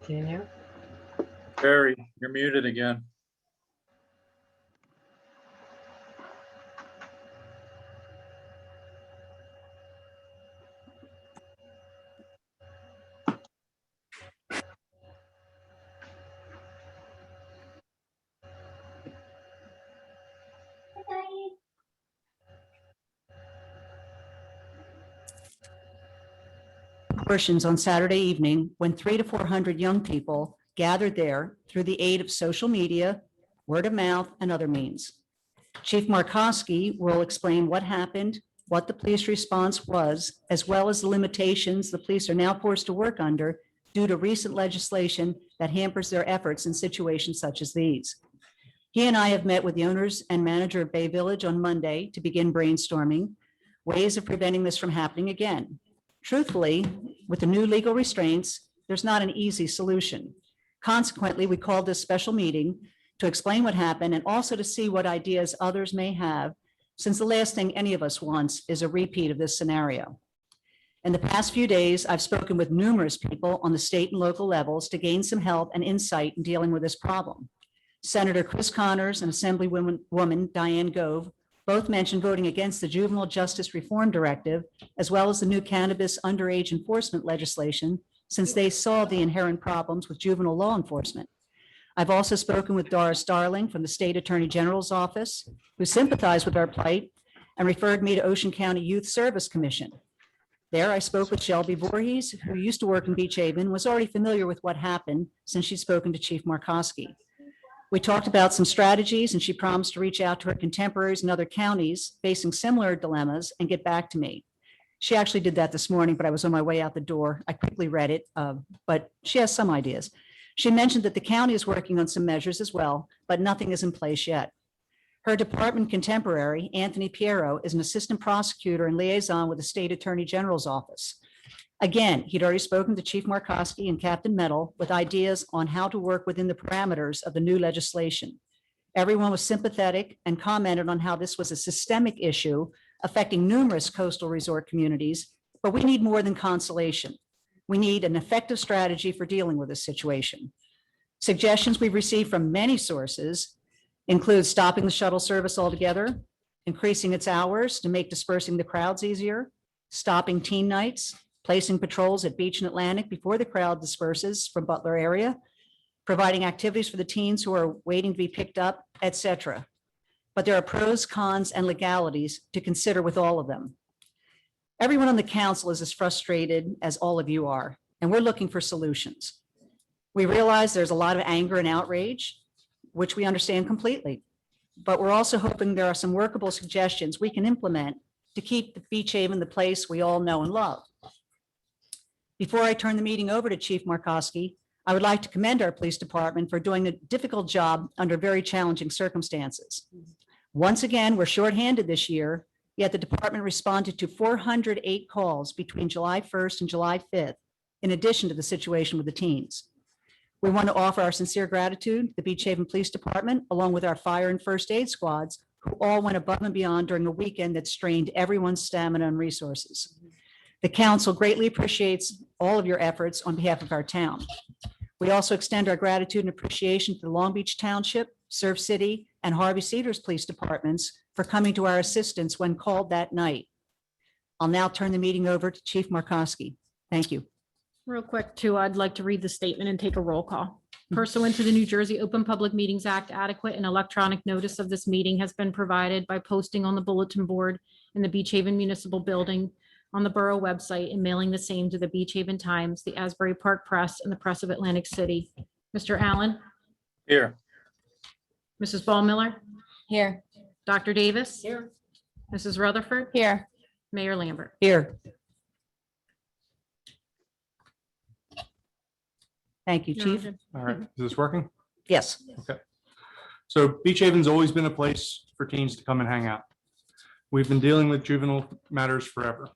Continue. Barry, you're muted again. Portions on Saturday evening when 300 to 400 young people gathered there through the aid of social media, word of mouth, and other means. Chief Markowski will explain what happened, what the police response was, as well as the limitations the police are now forced to work under due to recent legislation that hampers their efforts in situations such as these. He and I have met with the owners and manager of Bay Village on Monday to begin brainstorming ways of preventing this from happening again. Truthfully, with the new legal restraints, there's not an easy solution. Consequently, we called this special meeting to explain what happened and also to see what ideas others may have, since the last thing any of us wants is a repeat of this scenario. In the past few days, I've spoken with numerous people on the state and local levels to gain some help and insight in dealing with this problem. Senator Chris Connors and Assemblywoman Diane Gove both mentioned voting against the Juvenile Justice Reform Directive, as well as the new cannabis underage enforcement legislation, since they saw the inherent problems with juvenile law enforcement. I've also spoken with Doris Darling from the State Attorney General's office, who sympathized with our plight and referred me to Ocean County Youth Service Commission. There, I spoke with Shelby Voorhees, who used to work in Beach Haven, was already familiar with what happened since she'd spoken to Chief Markowski. We talked about some strategies, and she promised to reach out to her contemporaries in other counties facing similar dilemmas and get back to me. She actually did that this morning, but I was on my way out the door. I quickly read it, but she has some ideas. She mentioned that the county is working on some measures as well, but nothing is in place yet. Her department contemporary, Anthony Piero, is an assistant prosecutor and liaison with the State Attorney General's office. Again, he'd already spoken to Chief Markowski and Captain Metal with ideas on how to work within the parameters of the new legislation. Everyone was sympathetic and commented on how this was a systemic issue affecting numerous coastal resort communities, but we need more than consolation. We need an effective strategy for dealing with this situation. Suggestions we've received from many sources include stopping the shuttle service altogether, increasing its hours to make dispersing the crowds easier, stopping teen nights, placing patrols at Beach and Atlantic before the crowd disperses from Butler area, providing activities for the teens who are waiting to be picked up, etc. But there are pros, cons, and legalities to consider with all of them. Everyone on the council is as frustrated as all of you are, and we're looking for solutions. We realize there's a lot of anger and outrage, which we understand completely, but we're also hoping there are some workable suggestions we can implement to keep the Beach Haven the place we all know and love. Before I turn the meeting over to Chief Markowski, I would like to commend our police department for doing a difficult job under very challenging circumstances. Once again, we're shorthanded this year, yet the department responded to 408 calls between July 1st and July 5th, in addition to the situation with the teens. We want to offer our sincere gratitude to the Beach Haven Police Department, along with our fire and first aid squads, who all went above and beyond during a weekend that strained everyone's stamina and resources. The council greatly appreciates all of your efforts on behalf of our town. We also extend our gratitude and appreciation to the Long Beach Township, Surf City, and Harvey Cedars Police Departments for coming to our assistance when called that night. I'll now turn the meeting over to Chief Markowski. Thank you. Real quick, too, I'd like to read the statement and take a roll call. Pursuant to the New Jersey Open Public Meetings Act, adequate and electronic notice of this meeting has been provided by posting on the bulletin board in the Beach Haven Municipal Building, on the borough website, and mailing the same to the Beach Haven Times, the Asbury Park Press, and the Press of Atlantic City. Mr. Allen? Here. Mrs. Ballmiller? Here. Dr. Davis? Here. Mrs. Rutherford? Here. Mayor Lambert? Here. Thank you, Chief. All right, is this working? Yes. Okay. So Beach Haven's always been a place for teens to come and hang out. We've been dealing with juvenile matters forever.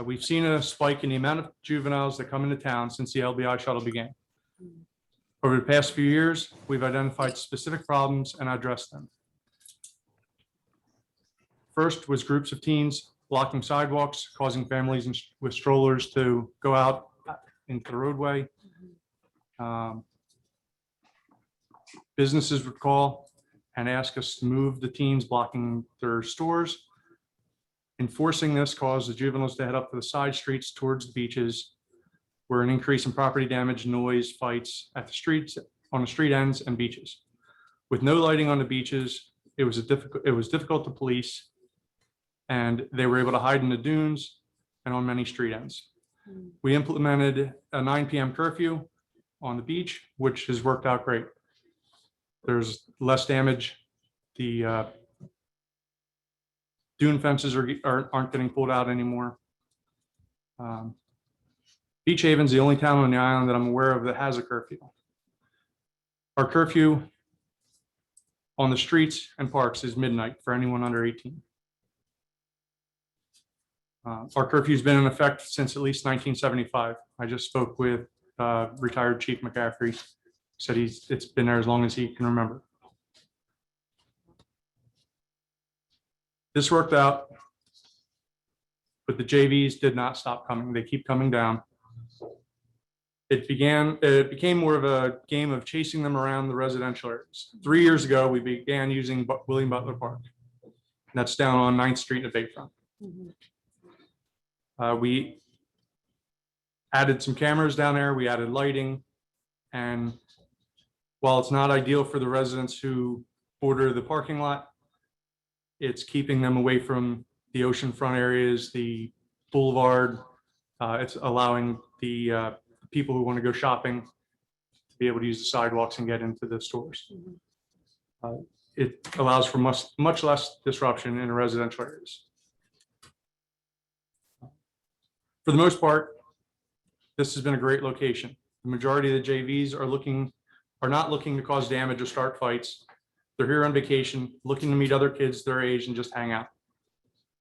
We've seen a spike in the amount of juveniles that come into town since the LBI shuttle began. Over the past few years, we've identified specific problems and addressed them. First was groups of teens blocking sidewalks, causing families with strollers to go out into the roadway. Businesses would call and ask us to move the teens blocking their stores. Enforcing this caused the juveniles to head up to the side streets towards the beaches, where an increase in property damage, noise, fights at the streets, on the street ends and beaches. With no lighting on the beaches, it was difficult to police, and they were able to hide in the dunes and on many street ends. We implemented a 9 p.m. curfew on the beach, which has worked out great. There's less damage. The dune fences aren't getting pulled out anymore. Beach Haven's the only town on the island that I'm aware of that has a curfew. Our curfew on the streets and parks is midnight for anyone under 18. Our curfew's been in effect since at least 1975. I just spoke with retired Chief McCaffrey. Said it's been there as long as he can remember. This worked out, but the JVs did not stop coming. They keep coming down. It became more of a game of chasing them around the residential areas. 3 years ago, we began using William Butler Park. And that's down on 9th Street at Bayfront. We added some cameras down there. We added lighting. And while it's not ideal for the residents who border the parking lot, it's keeping them away from the oceanfront areas, the boulevard. It's allowing the people who want to go shopping to be able to use the sidewalks and get into the stores. It allows for much less disruption in the residential areas. For the most part, this has been a great location. The majority of the JVs are not looking to cause damage or start fights. They're here on vacation, looking to meet other kids their age and just hang out.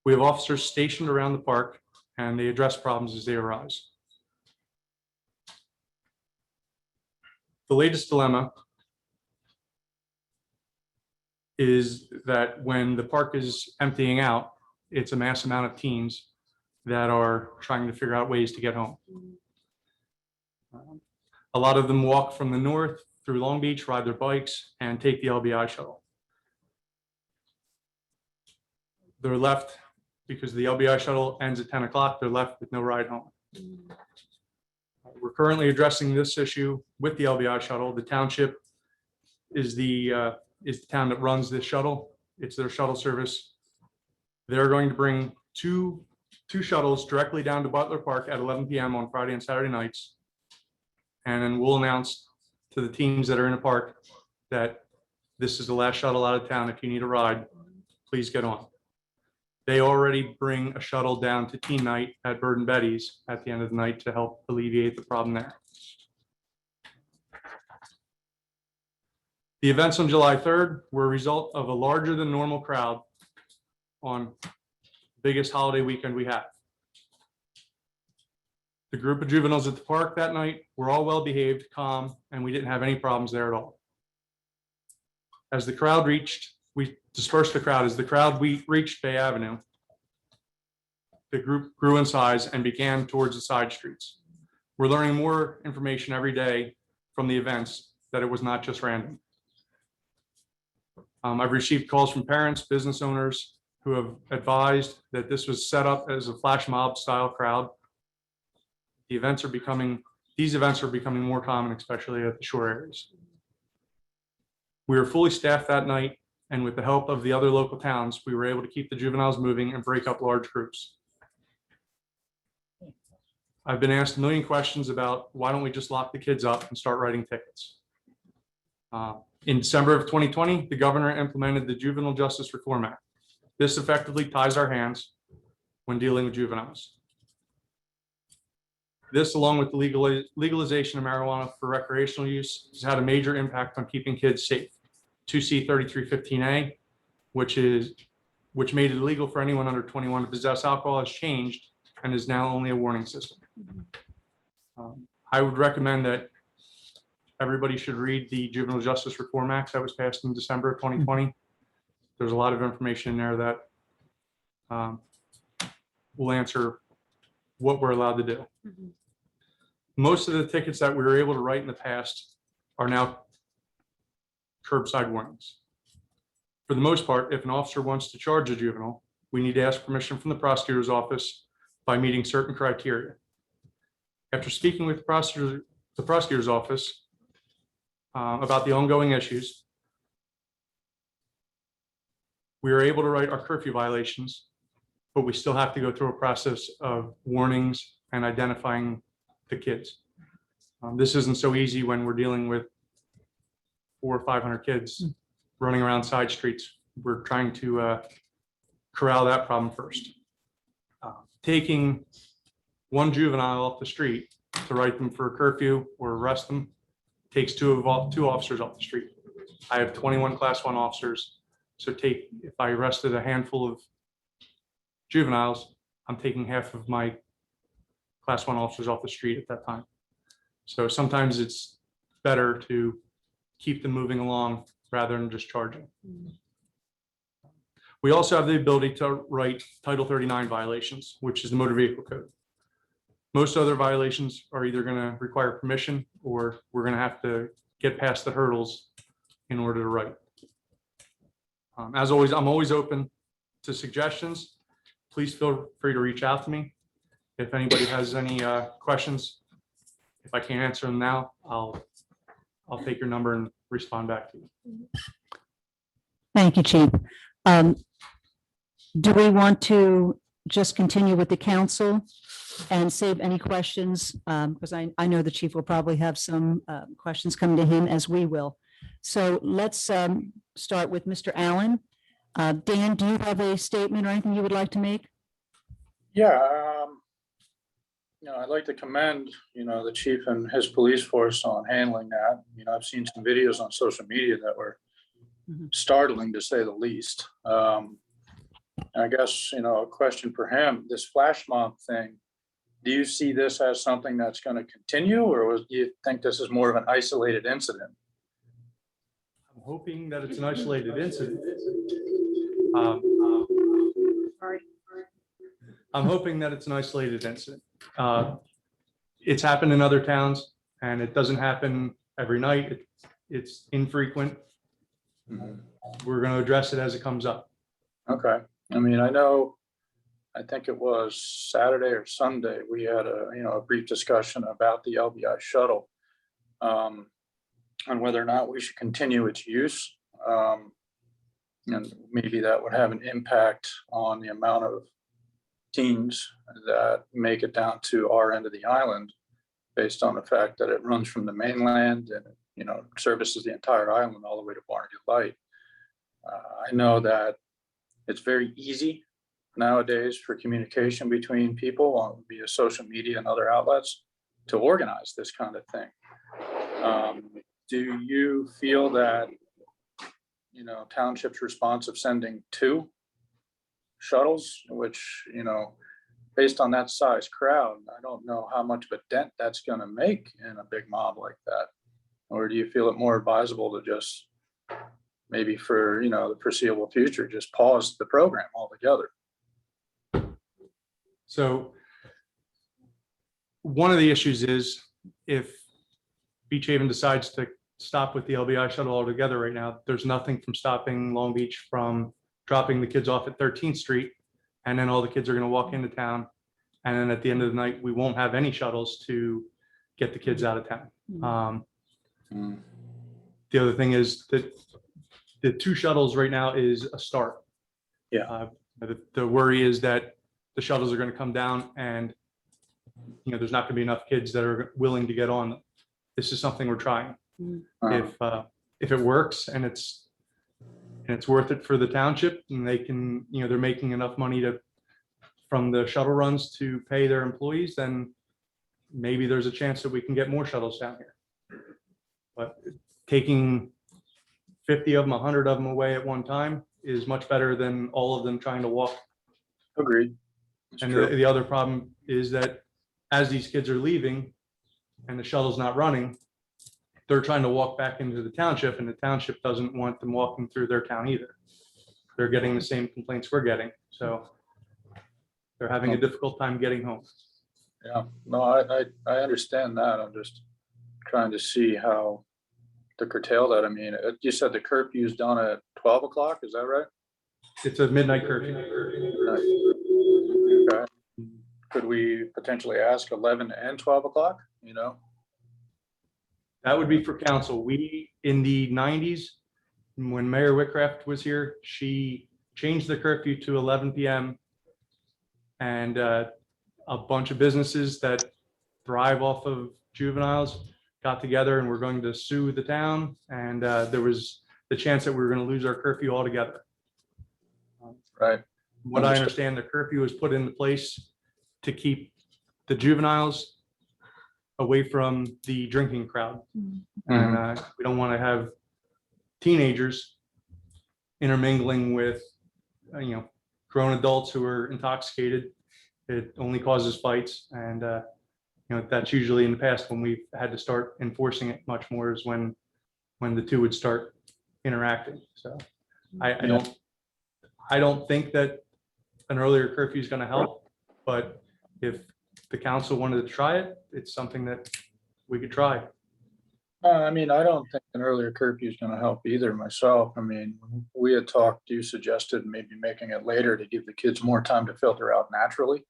We have officers stationed around the park, and they address problems as they arise. The latest dilemma is that when the park is emptying out, it's a mass amount of teens that are trying to figure out ways to get home. A lot of them walk from the north through Long Beach, ride their bikes, and take the LBI shuttle. They're left, because the LBI shuttle ends at 10 o'clock, they're left with no ride home. We're currently addressing this issue with the LBI shuttle. The township is the town that runs this shuttle. It's their shuttle service. They're going to bring two shuttles directly down to Butler Park at 11 p.m. on Friday and Saturday nights. And then we'll announce to the teams that are in the park that this is the last shuttle out of town. If you need a ride, please get on. They already bring a shuttle down to teen night at Bird and Betty's at the end of the night to help alleviate the problem there. The events on July 3rd were a result of a larger than normal crowd on the biggest holiday weekend we have. The group of juveniles at the park that night were all well behaved, calm, and we didn't have any problems there at all. As the crowd reached, we dispersed the crowd. As the crowd reached Bay Avenue, the group grew in size and began towards the side streets. We're learning more information every day from the events that it was not just random. I've received calls from parents, business owners who have advised that this was set up as a flash mob style crowd. These events are becoming more common, especially at the shore areas. We were fully staffed that night, and with the help of the other local towns, we were able to keep the juveniles moving and break up large groups. I've been asked a million questions about why don't we just lock the kids up and start writing tickets. In December of 2020, the governor implemented the Juvenile Justice Reform Act. This effectively ties our hands when dealing with juveniles. This, along with the legalization of marijuana for recreational use, has had a major impact on keeping kids safe. 2C 3315A, which made it illegal for anyone under 21 to possess alcohol, has changed and is now only a warning system. I would recommend that everybody should read the Juvenile Justice Reform Act that was passed in December of 2020. There's a lot of information in there that will answer what we're allowed to do. Most of the tickets that we were able to write in the past are now curbside warnings. For the most part, if an officer wants to charge a juvenile, we need to ask permission from the prosecutor's office by meeting certain criteria. After speaking with the prosecutor's office about the ongoing issues, we are able to write our curfew violations, but we still have to go through a process of warnings and identifying the kids. This isn't so easy when we're dealing with 400 or 500 kids running around side streets. We're trying to corral that problem first. Taking one juvenile off the street to write them for a curfew or arrest them takes two officers off the street. I have 21 class 1 officers. So if I arrested a handful of juveniles, I'm taking half of my class 1 officers off the street at that time. So sometimes it's better to keep them moving along rather than just charging. We also have the ability to write Title 39 violations, which is the motor vehicle code. Most other violations are either going to require permission or we're going to have to get past the hurdles in order to write. As always, I'm always open to suggestions. Please feel free to reach out to me. If anybody has any questions, if I can't answer them now, I'll take your number and respond back to you. Thank you, Chief. Do we want to just continue with the council and save any questions? Because I know the chief will probably have some questions coming to him, as we will. So let's start with Mr. Allen. Dan, do you have a statement or anything you would like to make? Yeah, I'd like to commend, the chief and his police force on handling that. I've seen some videos on social media that were startling, to say the least. I guess, a question for him, this flash mob thing, do you see this as something that's going to continue, or do you think this is more of an isolated incident? I'm hoping that it's an isolated incident. I'm hoping that it's an isolated incident. It's happened in other towns, and it doesn't happen every night. It's infrequent. We're going to address it as it comes up. Okay. I think it was Saturday or Sunday, we had a brief discussion about the LBI shuttle and whether or not we should continue its use. And maybe that would have an impact on the amount of teens that make it down to our end of the island, based on the fact that it runs from the mainland and, services the entire island all the way to Barnegat Light. I know that it's very easy nowadays for communication between people via social media and other outlets to organize this kind of thing. Do you feel that, township's response of sending 2 shuttles, which, based on that size crowd, I don't know how much of a dent that's going to make in a big mob like that? Or do you feel it more advisable to just maybe for, the foreseeable future, just pause the program altogether? So one of the issues is if Beach Haven decides to stop with the LBI shuttle altogether right now, there's nothing from stopping Long Beach from dropping the kids off at 13th Street, and then all the kids are going to walk into town. And then at the end of the night, we won't have any shuttles to get the kids out of town. The other thing is that the 2 shuttles right now is a start. Yeah. The worry is that the shuttles are going to come down and, there's not going to be enough kids that are willing to get on them. This is something we're trying. If it works and it's worth it for the township, and they can, they're making enough money from the shuttle runs to pay their employees, then maybe there's a chance that we can get more shuttles down here. But taking 50 of them, 100 of them away at one time is much better than all of them trying to walk. Agreed. And the other problem is that as these kids are leaving and the shuttle's not running, they're trying to walk back into the township, and the township doesn't want them walking through their town either. They're getting the same complaints we're getting. So they're having a difficult time getting home. Yeah, no, I understand that. I'm just trying to see how to curtail that. I mean, you said the curfew's done at 12 o'clock, is that right? It's a midnight curfew. Okay. Could we potentially ask 11 and 12 o'clock, you know? That would be for council. We, in the 90s, when Mayor Whitcraft was here, she changed the curfew to 11 p.m. And a bunch of businesses that thrive off of juveniles got together and were going to sue the town. And there was the chance that we were going to lose our curfew altogether. Right. What I understand, the curfew was put into place to keep the juveniles away from the drinking crowd. And we don't want to have teenagers intermingling with, grown adults who are intoxicated. It only causes fights. And, that's usually in the past when we've had to start enforcing it much more is when the two would start interacting. So I don't think that an earlier curfew is going to help, but if the council wanted to try it, it's something that we could try. I mean, I don't think an earlier curfew is going to help either myself. I mean, we had talked, you suggested maybe making it later to give the kids more time to filter out naturally.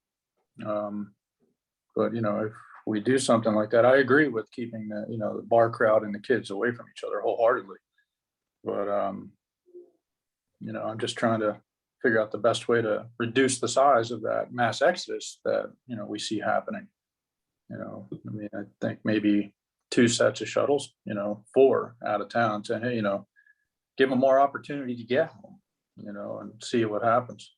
But, if we do something like that, I agree with keeping the bar crowd and the kids away from each other wholeheartedly. But, I'm just trying to figure out the best way to reduce the size of that mass exodus that, we see happening. I think maybe 2 sets of shuttles, 4 out of town saying, hey, give them more opportunity to get home, and see what happens.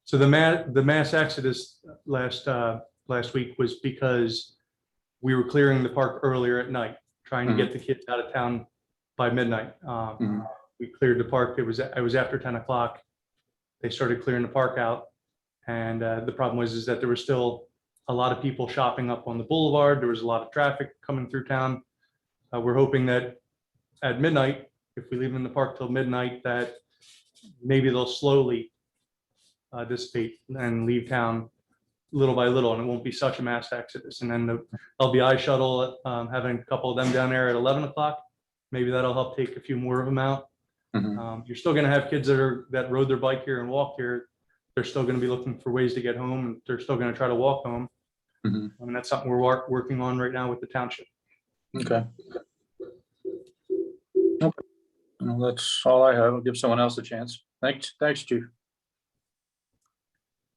So the mass exodus last week was because we were clearing the park earlier at night, trying to get the kids out of town by midnight. We cleared the park. It was after 10 o'clock. They started clearing the park out. And the problem was that there was still a lot of people shopping up on the boulevard. There was a lot of traffic coming through town. We're hoping that at midnight, if we leave them in the park till midnight, that maybe they'll slowly dissipate and leave town little by little, and it won't be such a mass exodus. And then the LBI shuttle, having a couple of them down there at 11 o'clock, maybe that'll help take a few more of them out. You're still going to have kids that rode their bike here and walked here. They're still going to be looking for ways to get home, and they're still going to try to walk home. I mean, that's something we're working on right now with the township. Okay. Well, that's all I have. I'll give someone else a chance. Thanks, Chief.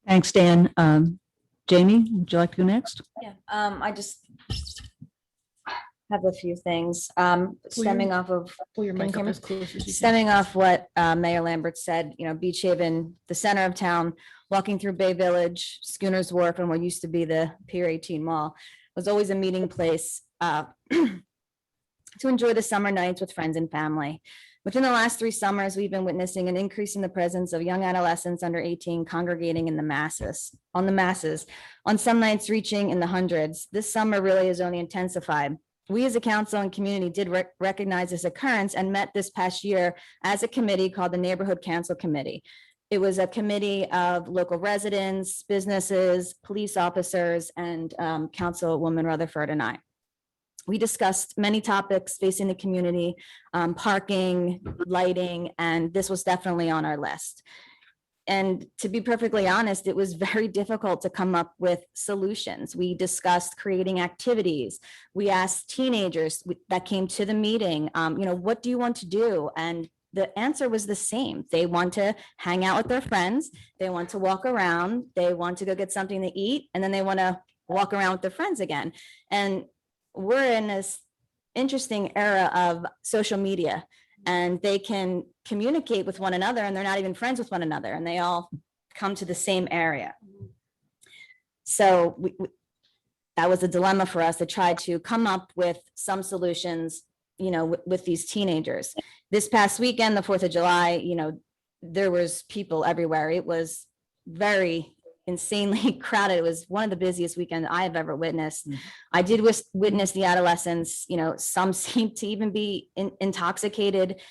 Thanks, Dan. Jamie, would you like to go next? Yeah, I just have a few things, stemming off of Pull your Can you mic hear up me? as close as you can. stemming off what Mayor Lambert said, Beach Haven, the center of town, walking through Bay Village, Schooner's Wharf, and what used to be the Pier 18 Mall was always a meeting place to enjoy the summer nights with friends and family. Within the last 3 summers, we've been witnessing an increase in the presence of young adolescents under 18 congregating in the masses, on some nights reaching in the hundreds. This summer really has only intensified. We as a council and community did recognize this occurrence and met this past year as a committee called the Neighborhood Council Committee. It was a committee of local residents, businesses, police officers, and Councilwoman Rutherford and I. We discussed many topics facing the community, parking, lighting, and this was definitely on our list. And to be perfectly honest, it was very difficult to come up with solutions. We discussed creating activities. We asked teenagers that came to the meeting, what do you want to do? And the answer was the same. They want to hang out with their friends. They want to walk around. They want to go get something to eat. And then they want to walk around with their friends again. And we're in this interesting era of social media, and they can communicate with one another and they're not even friends with one another, and they all come to the same area. So that was a dilemma for us to try to come up with some solutions, with these teenagers. This past weekend, the 4th of July, there was people everywhere. It was very insanely crowded. It was one of the busiest weekends I have ever witnessed. I did witness the adolescents, some seemed to even be intoxicated.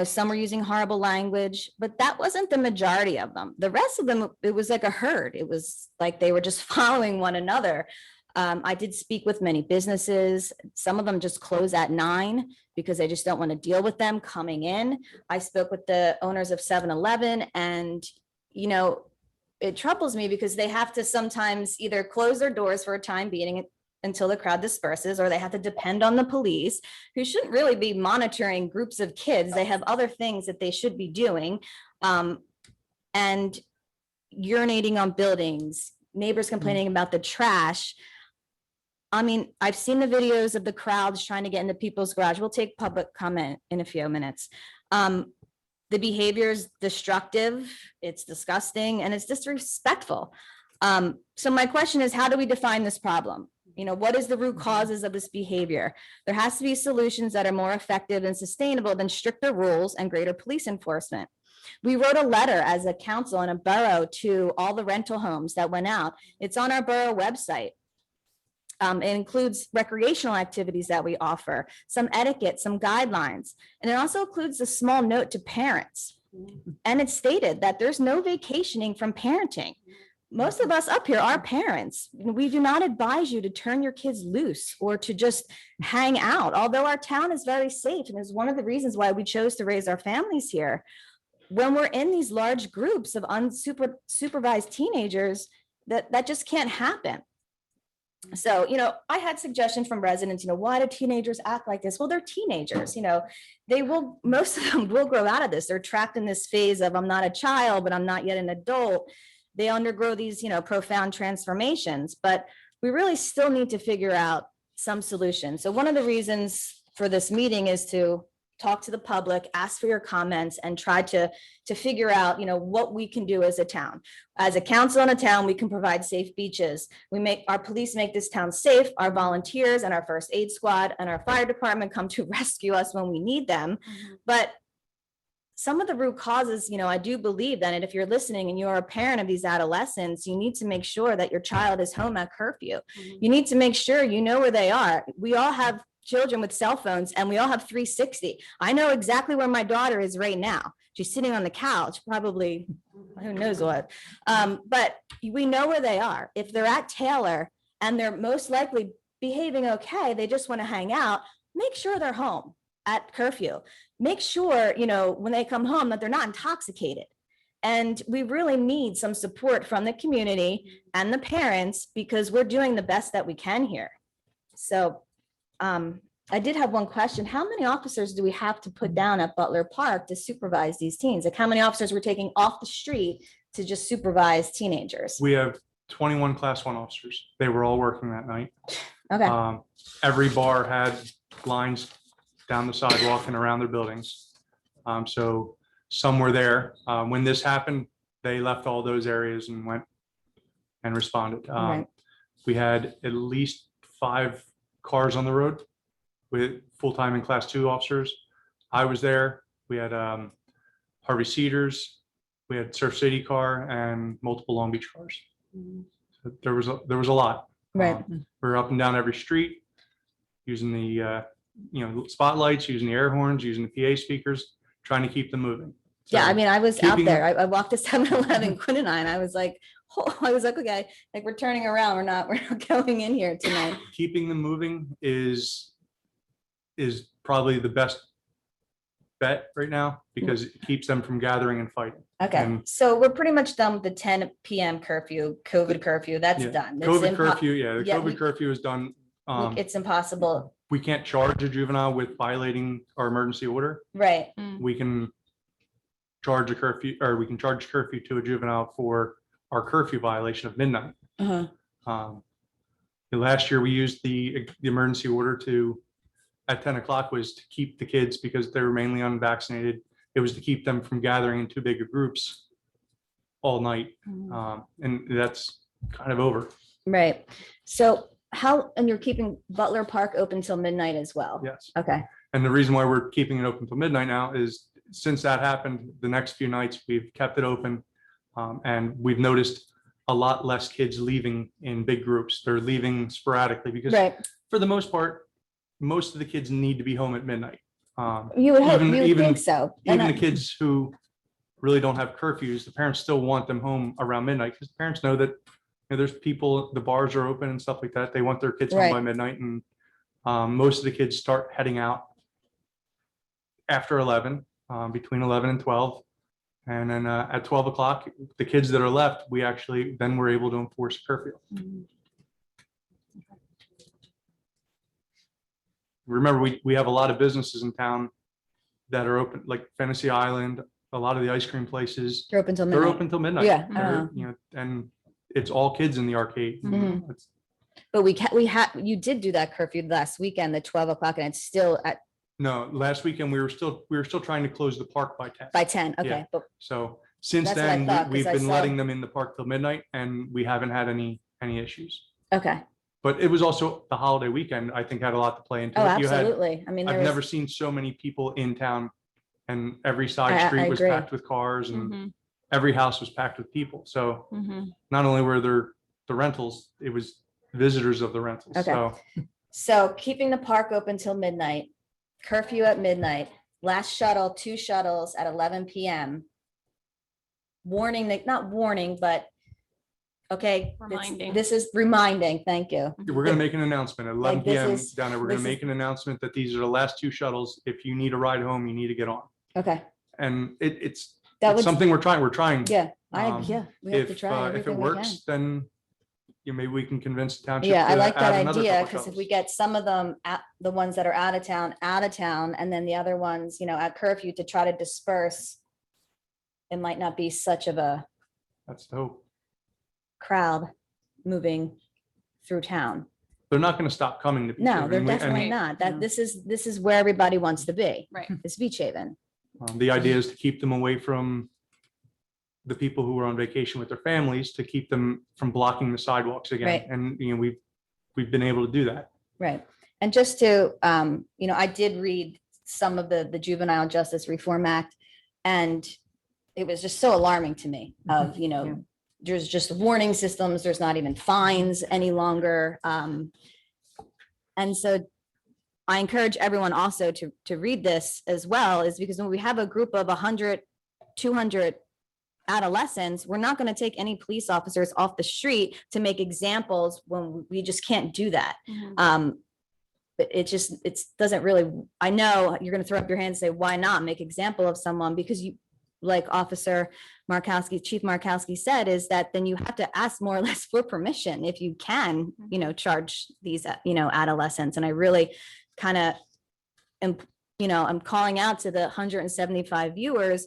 Some were using horrible language, but that wasn't the majority of them. The rest of them, it was like a herd. It was like they were just following one another. I did speak with many businesses. Some of them just close at 9 because they just don't want to deal with them coming in. I spoke with the owners of 7-Eleven, and, it troubles me because they have to sometimes either close their doors for a time being until the crowd disperses, or they have to depend on the police, who shouldn't really be monitoring groups of kids. They have other things that they should be doing. And urinating on buildings, neighbors complaining about the trash. I mean, I've seen the videos of the crowds trying to get into people's garage. We'll take public comment in a few minutes. The behavior is destructive, it's disgusting, and it's disrespectful. So my question is, how do we define this problem? What is the root causes of this behavior? There has to be solutions that are more effective and sustainable than stricter rules and greater police enforcement. We wrote a letter as a council and a borough to all the rental homes that went out. It's on our borough website. It includes recreational activities that we offer, some etiquette, some guidelines, and it also includes a small note to parents. And it's stated that there's no vacationing from parenting. Most of us up here are parents. We do not advise you to turn your kids loose or to just hang out, although our town is very safe and is one of the reasons why we chose to raise our families here. When we're in these large groups of unsupervised teenagers, that just can't happen. So, I had suggestions from residents, why do teenagers act like this? Well, they're teenagers, most of them will grow out of this. They're trapped in this phase of, I'm not a child, but I'm not yet an adult. They undergo these, profound transformations, but we really still need to figure out some solution. So one of the reasons for this meeting is to talk to the public, ask for your comments, and try to figure out, what we can do as a town. As a council in a town, we can provide safe beaches. Our police make this town safe. Our volunteers and our first aid squad and our fire department come to rescue us when we need them. But some of the root causes, I do believe that, and if you're listening and you're a parent of these adolescents, you need to make sure that your child is home at curfew. You need to make sure you know where they are. We all have children with cell phones and we all have 360. I know exactly where my daughter is right now. She's sitting on the couch, probably, who knows what. But we know where they are. If they're at Taylor and they're most likely behaving okay, they just want to hang out, make sure they're home at curfew. Make sure, when they come home, that they're not intoxicated. And we really need some support from the community and the parents, because we're doing the best that we can here. So I did have one question. How many officers do we have to put down at Butler Park to supervise these teens? Like, how many officers we're taking off the street to just supervise teenagers? We have 21 Class 1 officers. They were all working that night. Okay. Every bar had lines down the sidewalk and around their buildings. So some were there. When this happened, they left all those areas and went and responded. Right. We had at least 5 cars on the road with full-time and Class 2 officers. I was there. We had Harvey Cedars, we had Surf City car, and multiple Long Beach cars. So there was a lot. Right. We're up and down every street using the spotlights, using the air horns, using the PA speakers, trying to keep them moving. So Yeah, I mean, I was out keeping- there. I walked to 7-Eleven, Quinn and I was like, okay, like we're turning around. We're not going in here tonight. Keeping them moving is probably the best bet right now, because it keeps them from gathering and fighting. Okay, And- so we're pretty much done with the 10 p.m. curfew, COVID curfew. That's Yeah. done. It's COVID curfew, the yeah, COVID curfew is done. It's impossible. We can't charge a juvenile with violating our emergency order. Right. We can charge a curfew, or we can charge curfew to a juvenile for our curfew violation of midnight. Last year, we used the emergency order at 10 o'clock was to keep the kids, because they were mainly unvaccinated. It was to keep them from gathering in too big of groups all night. And that's kind of over. Right. So and you're keeping Butler Park open till midnight as well? Yes. Okay. And the reason why we're keeping it open till midnight now is, since that happened, the next few nights we've kept it open. And we've noticed a lot less kids leaving in big groups. They're leaving sporadically, because Right. for the most part, most of the kids need to be home at midnight. You would hope, Even- you would even- think so. And Even the kids who really don't have curfews, the parents still want them home around midnight because parents know that there's people, the bars are open and stuff like that. They want their kids home by Right. midnight, and most of the kids start heading out after 11, between 11 and 12. And then at 12 o'clock, the kids that are left, then we're able to enforce curfew. Remember, we have a lot of businesses in town that are open, like Fantasy Island, a lot of the ice cream places, They're open till they're midnight. open till midnight. Yeah, They're, and it's all kids in the arcade. Mhm. It's- But you did do that curfew last weekend, the 12 o'clock, and it's still at No, last weekend, we were still trying to close the park by 10. by 10. Okay, Yeah. but So since That's what I then, thought, 'cause we've I been saw- letting them in the park till midnight, and we haven't had any issues. okay. But it was also the holiday weekend, I think, had a lot to play into Oh, it. You had, absolutely. I mean, I've there never was, seen so many people in town, and every side I street was agree. packed with cars, and Mhm, every house was packed with people. So mhm. not only were there the rentals, it was visitors of the rentals. Okay. So so keeping the park open till midnight, curfew at midnight, last shuttle, 2 shuttles at 11 PM. Warning, not warning, but okay. Reminding. This is reminding, thank you. we're going to make an announcement at 11 Like, this PM is- down there. We're going this to is- make an announcement that these are the last 2 shuttles. If you need a ride home, you need to get on. Okay, And it's that would, something we're trying. yeah, um, we have to If try if it everything we can. works, then maybe we can convince the township. Yeah, I to like add that another idea, couple because if shuttles. we get some of them at the ones that are out of town, and then the other ones, at curfew to try to disperse, it might not be such of a That's the hope. crowd moving through town. They're not going to stop coming to. Beach No, Haven, they're and definitely not. That Yeah. this is where everybody wants to be. Right. It's Beach Haven. The idea is to keep them away from the people who are on vacation with their families, to keep them from blocking the sidewalks again. Right. And, we've been able to do that. Right. And just to, I did read some of the Juvenile Justice Reform Act, and it was just so alarming to me of, Yeah. there's just warning systems, there's not even fines any longer. And so I encourage everyone also to read this as well, is because when we have a group of 100, 200 adolescents, we're not going to take any police officers off the street to make examples when we just can't do that. But it doesn't really, I know you're going to throw up your hand and say, why not make example of someone? Because you, like Officer Markowski, Chief Markowski said, is that then you have to ask more or less for permission if you can, charge these, adolescents. And I really kind of am, I'm calling out to the 175 viewers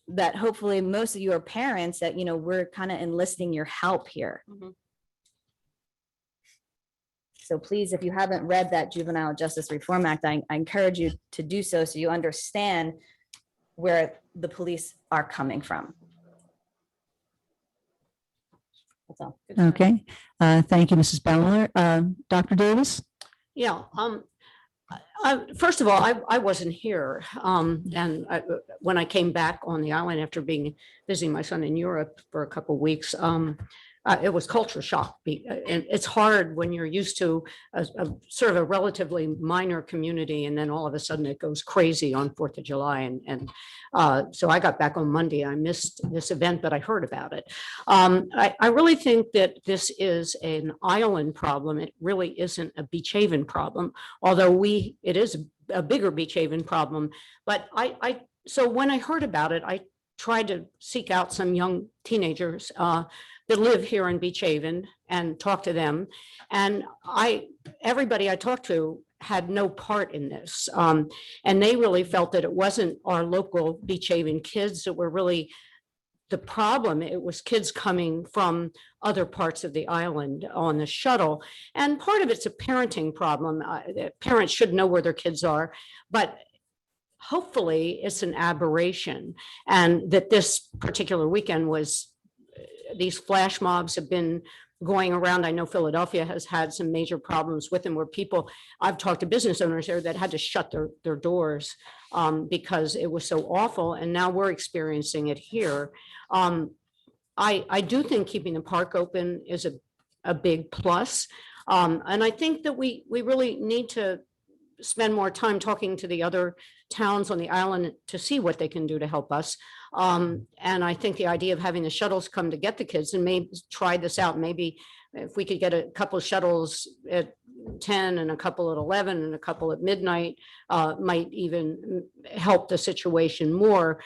that hopefully most of you are parents, that, we're kind of enlisting your help here. Mhm. So please, if you haven't read that Juvenile Justice Reform Act, I encourage you to do so you understand where the police are coming from. That's all. Okay, thank you, Mrs. Butler. Dr. Davis? Yeah, first of all, I wasn't here. When I came back on the island after visiting my son in Europe for a couple of weeks, it was culture shock. And it's hard when you're used to a sort of a relatively minor community, and then all of a sudden it goes crazy on 4th of July. So I got back on Monday. I missed this event, but I heard about it. I really think that this is an island problem. It really isn't a Beach Haven problem, although it is a bigger Beach Haven problem. But so when I heard about it, I tried to seek out some young teenagers that live here in Beach Haven and talk to them. And everybody I talked to had no part in this. And they really felt that it wasn't our local Beach Haven kids that were really the problem. It was kids coming from other parts of the island on the shuttle. And part of it's a parenting problem. Parents should know where their kids are, but hopefully it's an aberration. And that this particular weekend these flash mobs have been going around. I know Philadelphia has had some major problems with them, where I've talked to business owners there that had to shut their doors because it was so awful. And now we're experiencing it here. I do think keeping the park open is a big plus. And I think that we really need to spend more time talking to the other towns on the island to see what they can do to help us. And I think the idea of having the shuttles come to get the kids, and maybe try this out, maybe if we could get a couple of shuttles at 10 and a couple at 11 and a couple at midnight, might even help the situation more.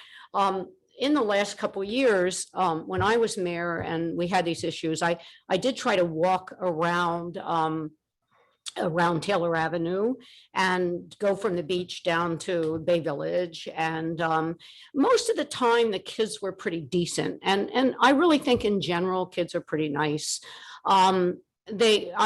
In the last couple of years, when I was mayor and we had these issues, I did try to walk around Taylor Avenue and go from the beach down to Bay Village. And most of the time, the kids were pretty decent. And I really think in general, kids are pretty nice. I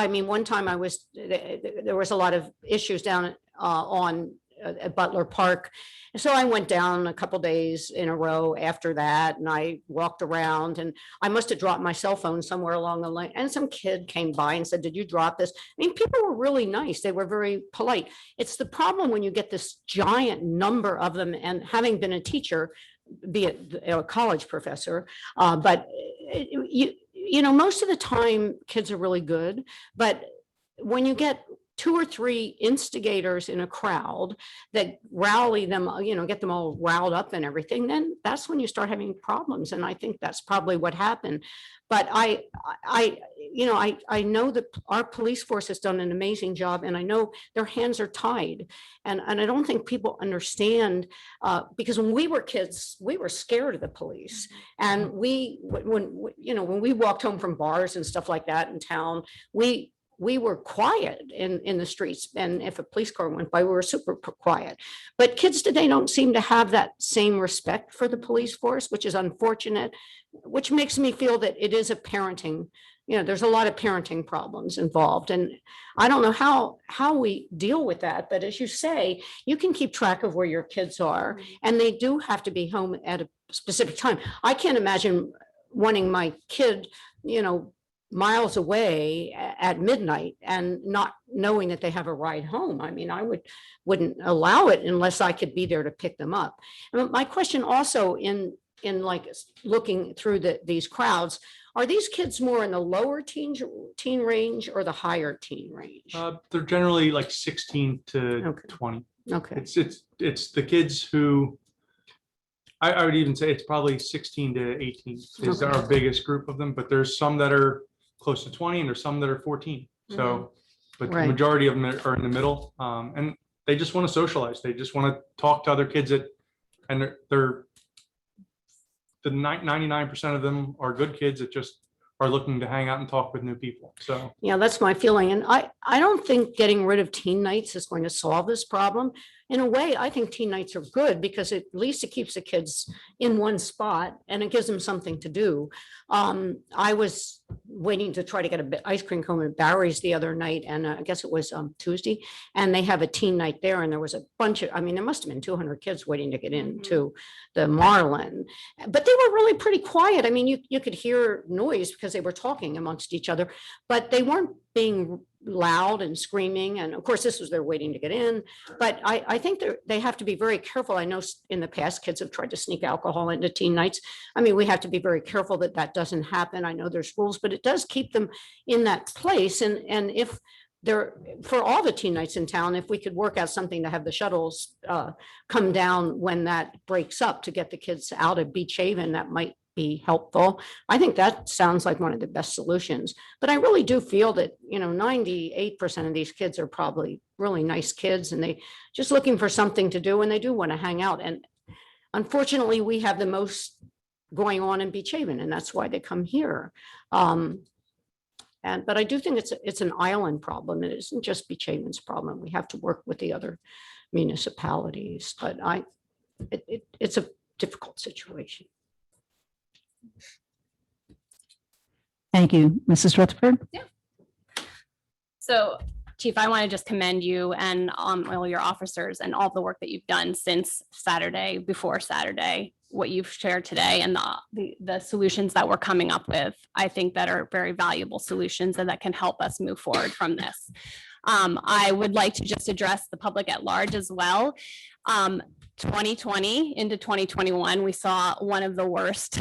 mean, one time there was a lot of issues down at Butler Park. So I went down a couple days in a row after that, and I walked around, and I must have dropped my cell phone somewhere along the line. And some kid came by and said, "Did you drop this?" I mean, people were really nice. They were very polite. It's the problem when you get this giant number of them, and having been a teacher, be it a college professor, but you know, most of the time kids are really good, but when you get 2 or 3 instigators in a crowd that rally them, you know, get them all riled up and everything, then that's when you start having problems. And I think that's probably what happened. But I know that our police force has done an amazing job, and I know their hands are tied. And I don't think people understand, because when we were kids, we were scared of the police. And when we walked home from bars and stuff like that in town, we were quiet in the streets. And if a police car went by, we were super quiet. But kids today don't seem to have that same respect for the police force, which is unfortunate, which makes me feel that it is a parenting, you know, there's a lot of parenting problems involved. And I don't know how we deal with that. But as you say, you can keep track of where your kids are, and they do have to be home at a specific time. I can't imagine wanting my kid, you know, miles away at midnight and not knowing that they have a ride home. I mean, I wouldn't allow it unless I could be there to pick them up. And my question also in like looking through these crowds, are these kids more in the lower teen range or the higher teen range? They're generally like 16 to 20. Okay. It's the kids who I would even say it's probably 16 to 18 is our biggest group of them, but there's some that are close to 20 and there's some that are 14. So, but the majority of them are in the middle, and they just want to socialize. They just want to talk to other kids and they're the 99% of them are good kids that just are looking to hang out and talk with new people. So yeah, that's my feeling. And I don't think getting rid of teen nights is going to solve this problem. In a way, I think teen nights are good because at least it keeps the kids in one spot and it gives them something to do. I was waiting to try to get an ice cream cone at Barry's the other night, and I guess it was Tuesday, and they have a teen night there, and there was a bunch of, I mean, there must have been 200 kids waiting to get into the Marlin, but they were really pretty quiet. I mean, you could hear noise because they were talking amongst each other, but they weren't being loud and screaming. And of course, this was their waiting to get in. But I think they have to be very careful. I know in the past, kids have tried to sneak alcohol into teen nights. I mean, we have to be very careful that that doesn't happen. I know there's rules, but it does keep them in that place. And if they're, for all the teen nights in town, if we could work out something to have the shuttles come down when that breaks up to get the kids out of Beach Haven, that might be helpful. I think that sounds like one of the best solutions. But I really do feel that, 98% of these kids are probably really nice kids, and they just looking for something to do, and they do want to hang out. And unfortunately, we have the most going on in Beach Haven, and that's why they come here. But I do think it's an island problem. It isn't just Beach Haven's problem. We have to work with the other municipalities, but it's a difficult situation. Thank you. Mrs. Rutherford? So, Chief, I want to just commend you and all your officers and all the work that you've done since Saturday, before Saturday, what you've shared today, and the solutions that we're coming up with. I think that are very valuable solutions and that can help us move forward from this. I would like to just address the public at large as well. 2020 into 2021, we saw one of the worst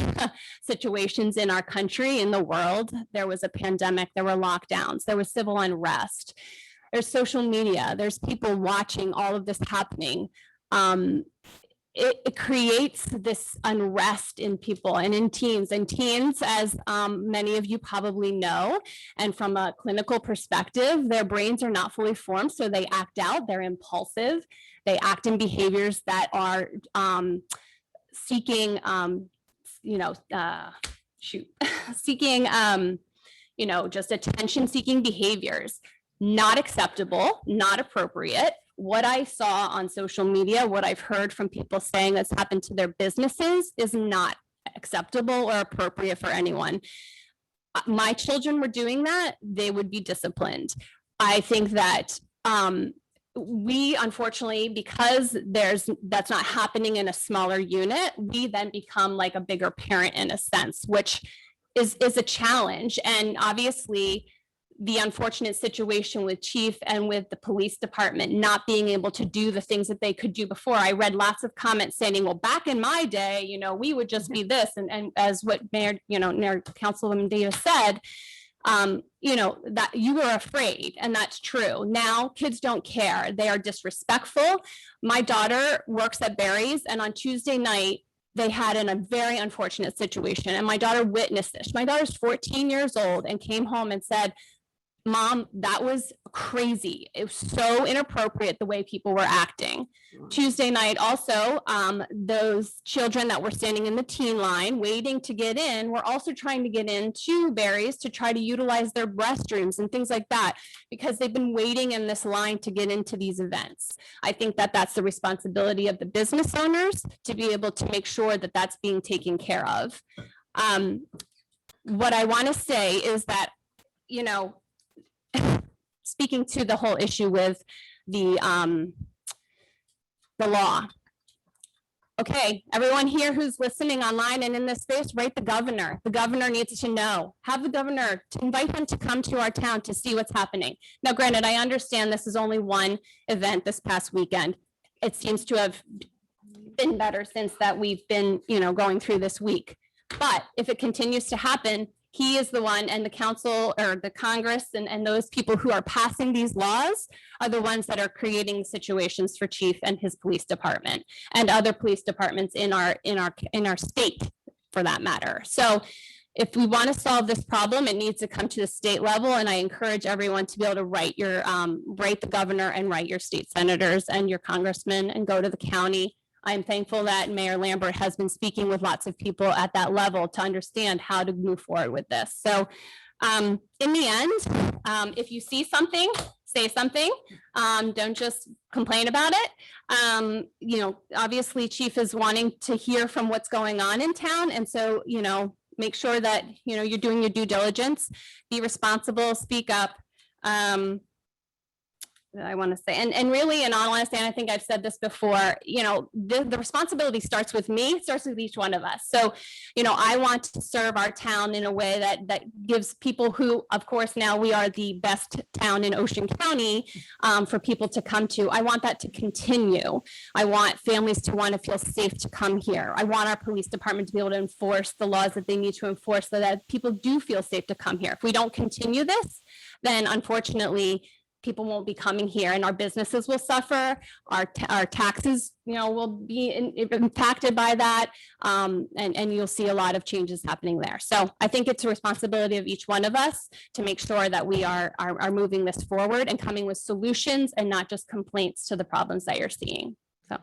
situations in our country, in the world. There was a pandemic, there were lockdowns, there was civil unrest. there's social media, there's people watching all of this happening. It creates this unrest in people and in teens. And teens, as many of you probably know, and from a clinical perspective, their brains are not fully formed, so they act out, they're impulsive, they act in behaviors that are seeking, seeking, just attention-seeking behaviors. Not acceptable, not appropriate. What I saw on social media, what I've heard from people saying that's happened to their businesses is not acceptable or appropriate for anyone. My children were doing that, they would be disciplined. I think that we, unfortunately, because that's not happening in a smaller unit, we then become like a bigger parent in a sense, which is a challenge. And obviously, the unfortunate situation with chief and with the police department not being able to do the things that they could do before. I read lots of comments saying, well, back in my day, we would just be this. And as what Mayor, Councilwoman Davis said, that you were afraid, and that's true. Now kids don't care. They are disrespectful. My daughter works at Barry's, and on Tuesday night, they had a very unfortunate situation, and my daughter witnessed this. My daughter's 14 years old and came home and said, Mom, that was crazy. It was so inappropriate the way people were acting. Tuesday night also, those children that were standing in the teen line waiting to get in were also trying to get into Barry's to try to utilize their restrooms and things like that, because they've been waiting in this line to get into these events. I think that that's the responsibility of the business owners to be able to make sure that that's being taken care of. What I want to say is that, speaking to the whole issue with the law. Okay, everyone here who's listening online and in this space, write the governor. The governor needs to know. Have the governor to invite him to come to our town to see what's happening. Now, granted, I understand this is only one event this past weekend. It seems to have been better since that we've been, going through this week. But if it continues to happen, he is the one, and the council or the Congress and those people who are passing these laws are the ones that are creating situations for chief and his police department and other police departments in our state, for that matter. So if we want to solve this problem, it needs to come to the state level. And I encourage everyone to be able to write the governor and write your state senators and your congressmen and go to the county. I'm thankful that Mayor Lambert has been speaking with lots of people at that level to understand how to move forward with this. So in the end, if you see something, say something. Don't just complain about it. Obviously Chief is wanting to hear from what's going on in town. And so, make sure that, you're doing your due diligence, be responsible, speak up. I want to say, and really, in all honesty, and I think I've said this before, the responsibility starts with me, starts with each one of us. So, I want to serve our town in a way that gives people who, of course, now we are the best town in Ocean County for people to come to. I want that to continue. I want families to want to feel safe to come here. I want our police department to be able to enforce the laws that they need to enforce so that people do feel safe to come here. If we don't continue this, then unfortunately, people won't be coming here, and our businesses will suffer. Our taxes, will be impacted by that, and you'll see a lot of changes happening there. So I think it's a responsibility of each one of us to make sure that we are moving this forward and coming with solutions and not just complaints to the problems that you're seeing. So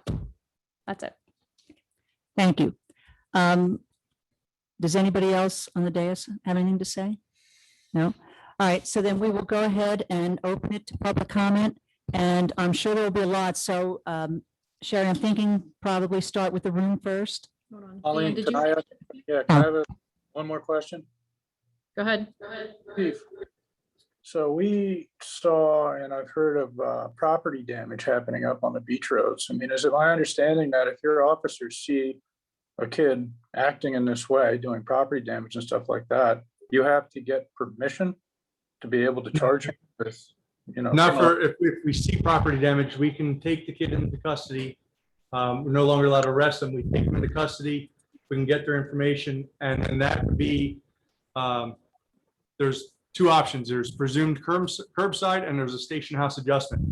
that's it. Thank you. Does anybody else on the dais have anything to say? No? All right, so then we will go ahead and open it to public comment, and I'm sure there will be a lot. So Sherry, I'm thinking probably start with the room first. Hold on. Colleen, Dan, can I have one more question? Go ahead. Chief, so we saw, and I've heard of property damage happening up on the beach roads. I mean, is it my understanding that if your officers see a kid acting in this way, doing property damage and stuff like that, you have to get permission to be able to charge him with, Not for, if we see property damage, we can take the kid into custody. We're no longer allowed to arrest them. We take them into custody. We can get their information, and that would be, there's two options. There's presumed curbside and there's a station house adjustment.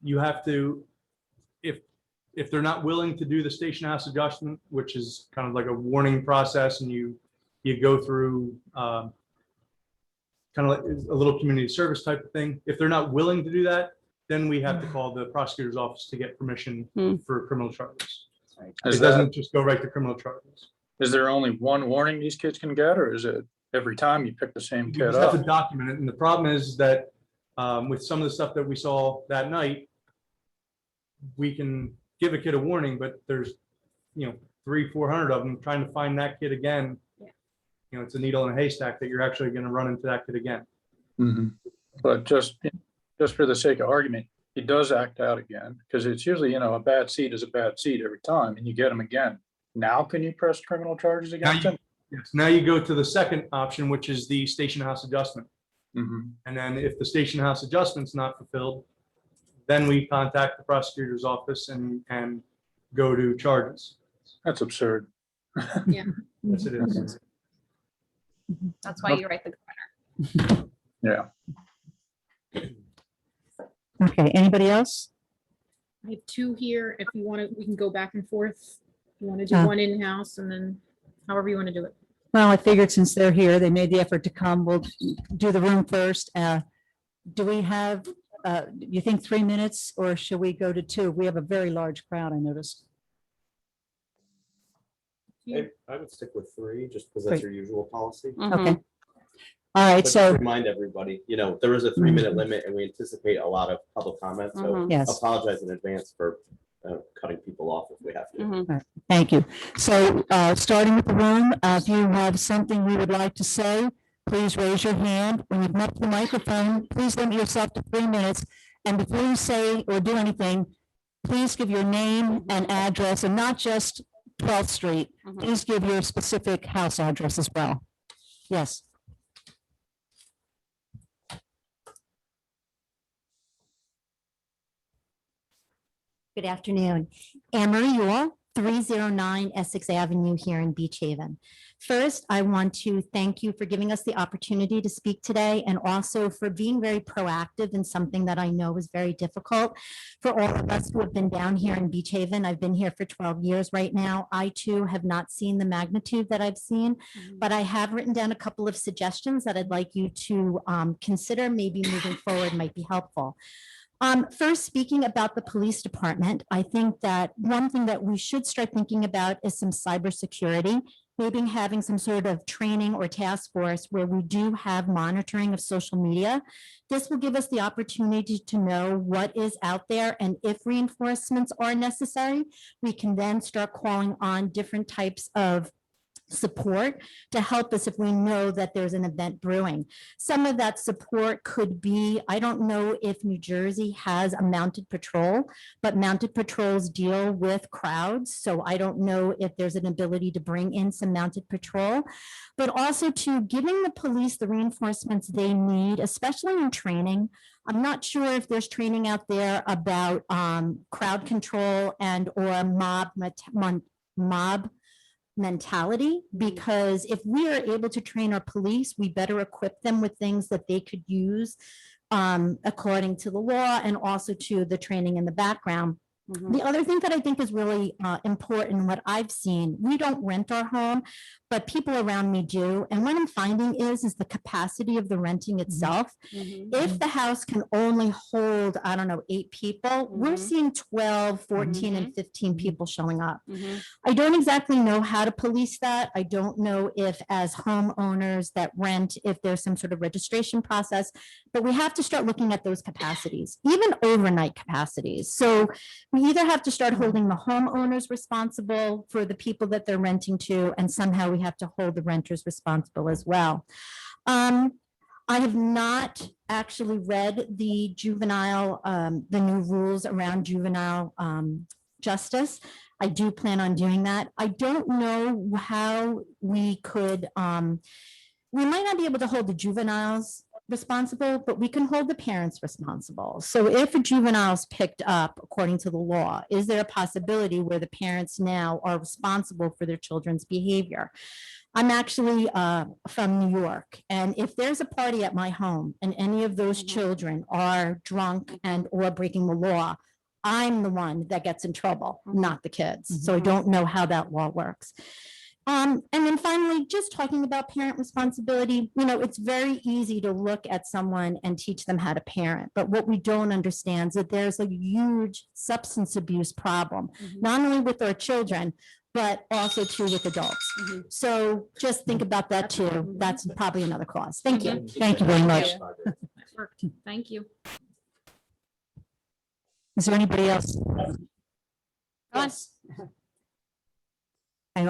You have to, if they're not willing to do the station house adjustment, which is kind of like a warning process, and you go through kind of like a little community service type of thing. If they're not willing to do that, then we have to call the prosecutor's office to get permission for criminal charges. It doesn't just go right to criminal charges. Is there only one warning these kids can get, or is it every time you pick the same You kid just have to up? document it. And the problem is that with some of the stuff that we saw that night, we can give a kid a warning, but there's, 300-400 of them. Trying to find that kid again, it's a needle in a haystack that you're actually going to run into that kid again. Mhm. But just for the sake of argument, he does act out again, because it's usually, a bad seed is a bad seed every time, and you get him again. Now, can you press criminal charges against him? Yes. Now you go to the second option, which is the station house adjustment. Mhm. And then if the station house adjustment's not fulfilled, then we contact the prosecutor's office and go to charges. That's absurd. Yes, it is. That's why you write the governor. Yeah. Okay, anybody else? I have two here. If you want to, we can go back and forth. You want to do Uh. one in-house and then however you want to do it. Well, I figured since they're here, they made the effort to come. We'll do the room first. Do we have, you think 3 minutes, or should we go to 2? We have a very large crowd, I noticed. I would stick with 3, just because that's your usual policy. Mhm. Okay. All right, But just so, remind everybody, there is a 3-minute limit, and we anticipate a lot of public comment, so Mhm. yes. apologize in advance for cutting people off if we have to. Mhm. Thank you. So starting with the room, if you have something we would like to say, please raise your hand. When you've met the microphone, please limit yourself to 3 minutes. And before you say or do anything, please give your name and address, and not just 12th Street. Mhm. Please give your specific house address as well. Yes. Good afternoon. Anne-Marie Yule, 309 Essex Avenue here in Beach Haven. First, I want to thank you for giving us the opportunity to speak today, and also for being very proactive in something that I know is very difficult for all of us who have been down here in Beach Haven. I've been here for 12 years right now. I too have not seen the magnitude that I've seen, but I have written down a couple of suggestions that I'd like you to consider maybe moving forward might be helpful. First, speaking about the police department, I think that one thing that we should start thinking about is some cybersecurity, maybe having some sort of training or task force where we do have monitoring of social media. This will give us the opportunity to know what is out there, and if reinforcements are necessary, we can then start calling on different types of support to help us if we know that there's an event brewing. Some of that support could be, I don't know if New Jersey has a mounted patrol, but mounted patrols deal with crowds. So I don't know if there's an ability to bring in some mounted patrol, but also to giving the police the reinforcements they need, especially in training. I'm not sure if there's training out there about crowd control and or mob mentality, because if we are able to train our police, we better equip them with things that they could use according to the law, and also to the training in the background. Mhm. The other thing that I think is really important, what I've seen, we don't rent our home, but people around me do. And what I'm finding is the capacity of the renting itself. Mhm. If the house can only hold, I don't know, 8 people, we're Mhm. seeing 12, 14, Mhm. and 15 people showing up. Mhm. I don't exactly know how to police that. I don't know if, as homeowners that rent, if there's some sort of registration process, but we have to start looking at those capacities, even overnight capacities. So we either have to start holding the homeowners responsible for the people that they're renting to, and somehow we have to hold the renters responsible as well. I have not actually read the juvenile, the new rules around juvenile justice. I do plan on doing that. I don't know how we could, we might not be able to hold the juveniles responsible, but we can hold the parents responsible. So if a juvenile is picked up according to the law, is there a possibility where the parents now are responsible for their children's behavior? I'm actually from New York, and if there's a party at my home and any of those children are drunk and or breaking the law, I'm the one that gets in trouble, not the kids. So I don't know how that law works. And then finally, just talking about parent responsibility, it's very easy to look at someone and teach them how to parent. But what we don't understand is that there's a huge substance abuse problem, not only with our children, but also too with adults. So just think about that too. That's probably another cause. Thank you. Thank you very much. Perfect. Thank you. Is there anybody else? Yes.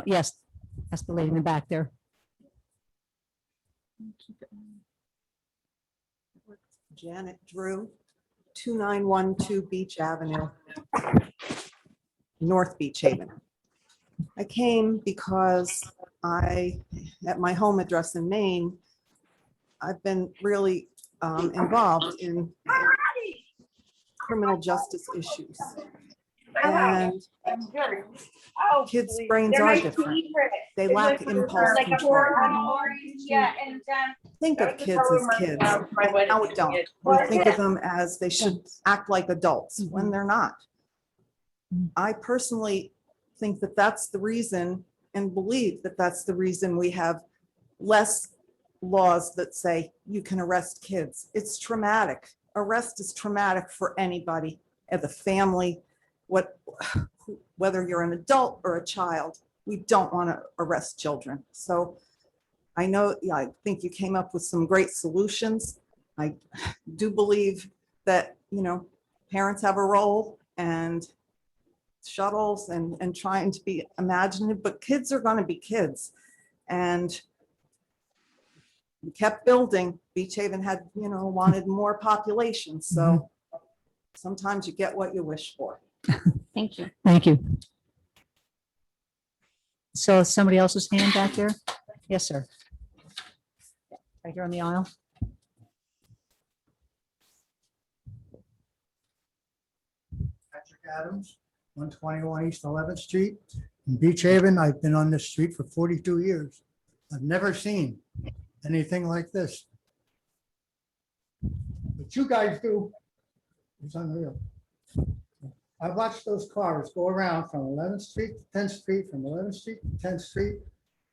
Yes, that's the lady in the back there. Janet Drew, 2912 Beach Avenue, North Beach Haven. I came because at my home address in Maine, I've been really involved in criminal justice issues. And kids' brains are different. They lack impulse control. Think of kids as kids. Now we don't. We think of them as they should act like adults when they're not. I personally think that that's the reason and believe that that's the reason we have less laws that say you can arrest kids. It's traumatic. Arrest is traumatic for anybody, as a family, whether you're an adult or a child. We don't want to arrest children. So I know, I think you came up with some great solutions. I do believe that, parents have a role, and shuttles and trying to be imaginative, but kids are going to be kids. And we kept building. Beach Haven had, wanted more population. So sometimes you get what you wish for. Thank you. Thank you. So somebody else's hand back there? Yes, sir. Right here on the aisle. Patrick Adams, 121 East 11th Street. In Beach Haven, I've been on this street for 42 years. I've never seen anything like this. What you guys do is unreal. I watched those cars go around from 11th Street to 10th Street, from 11th Street to 10th Street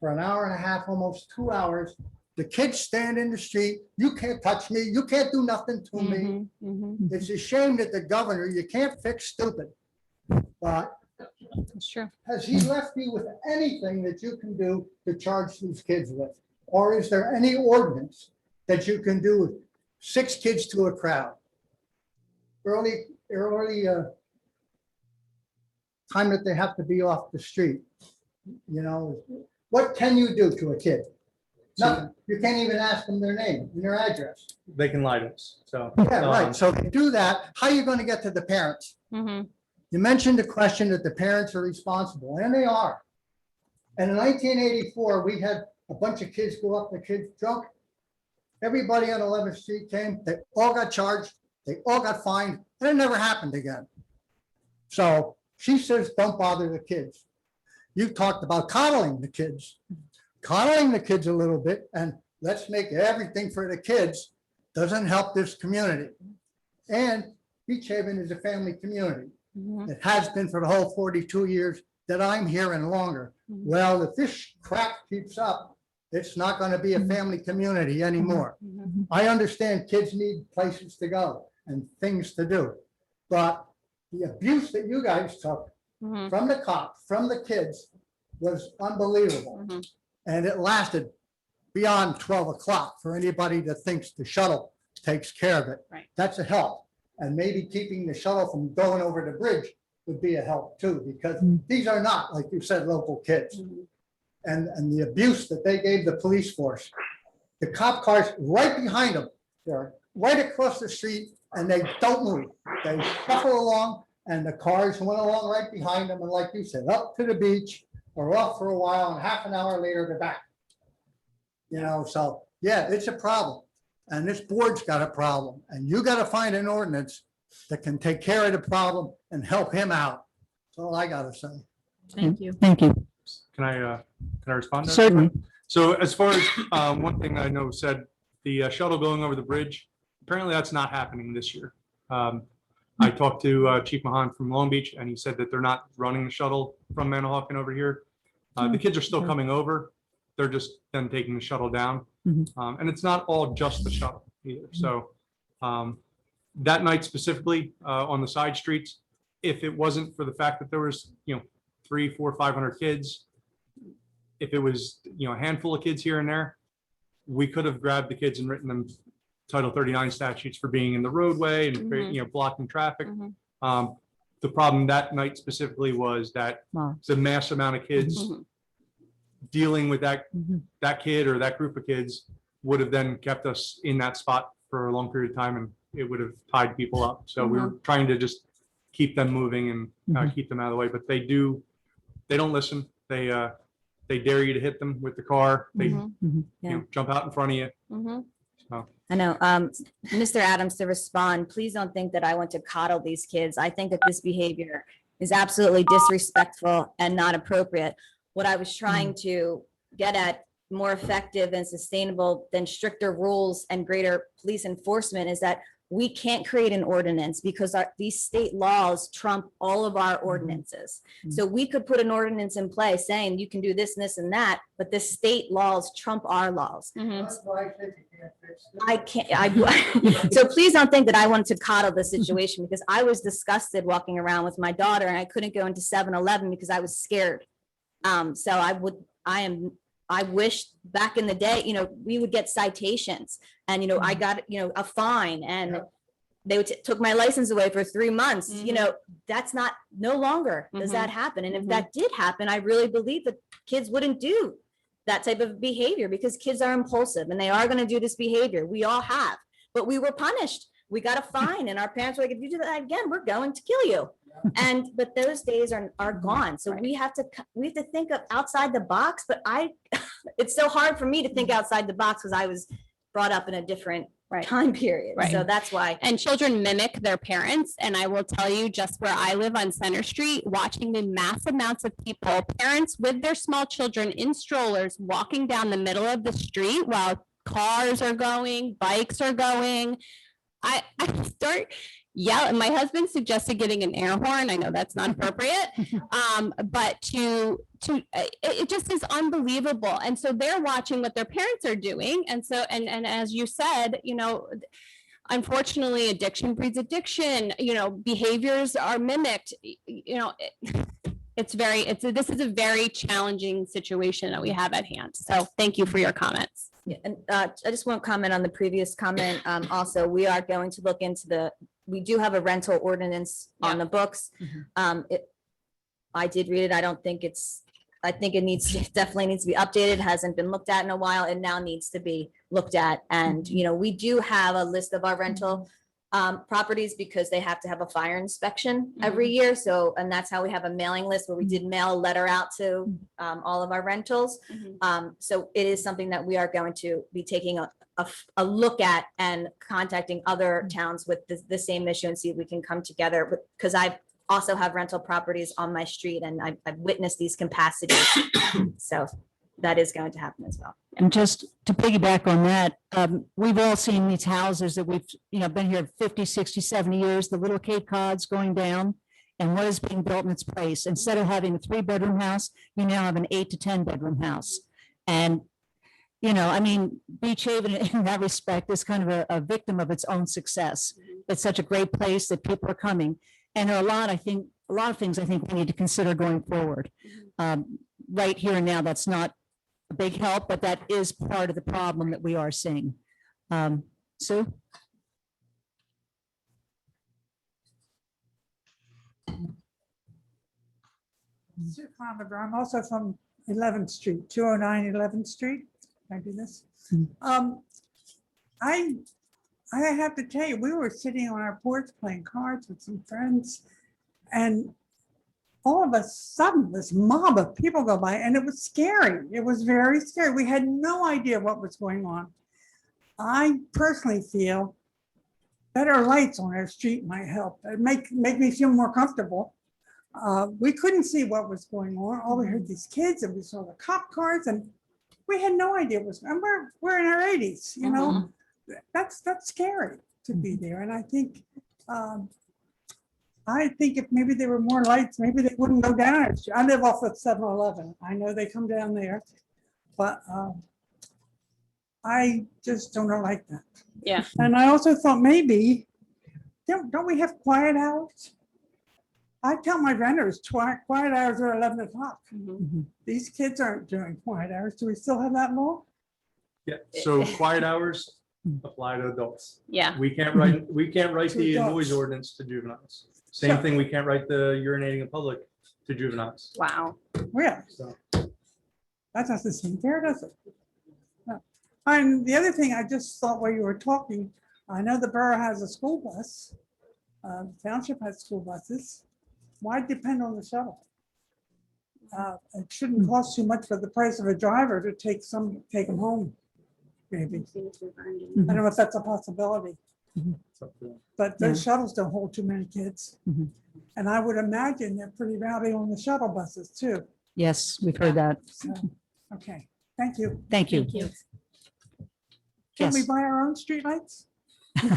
for an hour and a half, almost 2 hours. The kids stand in the street. You can't touch me. You can't do nothing to me. It's a shame that the governor, you can't fix stupid. But That's true. has he left you with anything that you can do to charge these kids with? Or is there any ordinance that you can do with 6 kids to a crowd? Early time that they have to be off the street. What can you do to a kid? Nothing. You can't even ask them their name and their address. They can lie to us. So. Yeah, right. So to do that, how are you going to get to the parents? You mentioned the question that the parents are responsible, and they are. And in 1984, we had a bunch of kids go up, the kids drunk. Everybody on 11th Street came, they all got charged, they all got fined, and it never happened again. So she says, don't bother the kids. You talked about coddling the kids a little bit, and let's make everything for the kids doesn't help this community. And Beach Haven is a family community. It has been for the whole 42 years that I'm here and longer. Well, if this crap keeps up, it's not going to be a family community anymore. I understand kids need places to go and things to do, but the abuse that you guys took from the cops, from the kids, was unbelievable. And it lasted beyond 12 o'clock for anybody that thinks the shuttle takes care of it. Right. That's a help. And maybe keeping the shuttle from going over the bridge would be a help too, because these are not, like you said, local kids. And the abuse that they gave the police force, the cop cars right behind them, they're right across the street and they don't move. They shuffle along and the cars went along right behind them. And like you said, up to the beach or off for a while, and half an hour later, they're back. So yeah, it's a problem. And this board's got a problem, and you got to find an ordinance that can take care of the problem and help him out. That's all I got to say. Thank you. Thank you. Can I respond? to that? Certainly. So as far as one thing I know said, the shuttle going over the bridge, apparently that's not happening this year. I talked to Chief Mahan from Long Beach, and he said that they're not running the shuttle from Manahawkin over here. The kids are still coming over. They're just then taking the shuttle down. And it's not all just the shuttle either. So that night specifically on the side streets, if it wasn't for the fact that there was, 300, 400, 500 kids, if it was, a handful of kids here and there, we could have grabbed the kids and written them Title 39 statutes for being in the roadway and, blocking traffic. The problem that night specifically was that Wow. the mass amount of kids dealing with that kid or that group of kids would have then kept us in that spot for a long period of time, and it would have tied people up. So we were trying to just keep them moving and keep them out of the way, but they don't listen. They dare you to hit them with the car. They jump out in front of you. So. I know, Mr. Adams, to respond, please don't think that I want to coddle these kids. I think that this behavior is absolutely disrespectful and not appropriate. What I was trying to get at, more effective and sustainable than stricter rules and greater police enforcement, is that we can't create an ordinance because these state laws trump all of our ordinances. So we could put an ordinance in place saying you can do this and this and that, but the state laws trump our laws. That's why I think you can't fix it. I can't, so please don't think that I wanted to coddle the situation, because I was disgusted walking around with my daughter and I couldn't go into 7-Eleven because I was scared. So I wish back in the day, we would get citations and, I got, a fine, and they took my license away for 3 months. That's no longer does that happen. And if that did happen, I really believe that kids wouldn't do that type of behavior, because kids are impulsive and they are going to do this behavior. We all have, but we were punished. We got a fine, and our parents were like, if you do that again, we're going to kill you. But those days are gone. So we have to think of outside the box, but it's so hard for me to think outside the box because I was brought up in a different time period. Right. So that's why. And children mimic their parents. And I will tell you, just where I live on Center Street, watching the mass amounts of people, parents with their small children in strollers, walking down the middle of the street while cars are going, bikes are going. I start yelling. My husband suggested getting an air horn. I know that's not appropriate, but it just is unbelievable. And so they're watching what their parents are doing. And so, and as you said, unfortunately, addiction breeds addiction. Behaviors are mimicked. This is a very challenging situation that we have at hand. So thank you for your comments. Yeah, and I just want to comment on the previous comment. Also, we are going to look into we do have a rental ordinance on the books. I did read it. I think it definitely needs to be updated. Hasn't been looked at in a while. It now needs to be looked at. And, we do have a list of our rental properties because they have to have a fire inspection every year. So, and that's how we have a mailing list where we did mail a letter out to all of our rentals. So it is something that we are going to be taking a look at and contacting other towns with the same issue and see if we can come together, because I also have rental properties on my street and I've witnessed these capacities. So that is going to happen as well. And just to piggyback on that, we've all seen these houses that we've, been here 50, 60, 70 years, the little Cape Cods going down, and what is being built in its place. Instead of having a 3-bedroom house, you now have an 8 to 10 bedroom house. And, Beach Haven in that respect is kind of a victim of its own success. It's such a great place that people are coming. And there are a lot of things I think we need to consider going forward. Right here and now, that's not a big help, but that is part of the problem that we are seeing. Sue? Sue Conover. I'm also from 11th Street, 209 11th Street. Can I do this? I have to tell you, we were sitting on our porch playing cards with some friends, and all of a sudden this mob of people go by, and it was scary. It was very scary. We had no idea what was going on. I personally feel better lights on our street might help. It make me feel more comfortable. We couldn't see what was going on. All we heard these kids and we saw the cop cars and we had no idea what was, and we're in our 80s, you know? That's scary to be there. And I think if maybe there were more lights, maybe they wouldn't go down our street. I live off of 7-Eleven. I know they come down there, but I just don't like that. Yeah. And I also thought maybe, don't we have quiet hours? I tell my vendors quiet hours are 11 o'clock. These kids aren't doing quiet hours. Do we still have that law? Yeah, so quiet hours apply to adults. Yeah. We can't write To the adults. noise ordinance to juveniles. Same thing, we can't write the urinating in public to juveniles. Wow. Yeah, So that doesn't seem fair, does it? No. And the other thing, I just thought while you were talking, I know the borough has a school bus. The township has school buses. Why depend on the shuttle? It shouldn't cost too much for the price of a driver to take them home, maybe. I don't know if that's a possibility, it's up to them. but those shuttles don't hold too many kids. Mhm. And I would imagine they're pretty rowdy on the shuttle buses too. Yes, we've heard that. So, okay, thank you. Thank you. Thank you. Can we Yes. buy our own streetlights? Is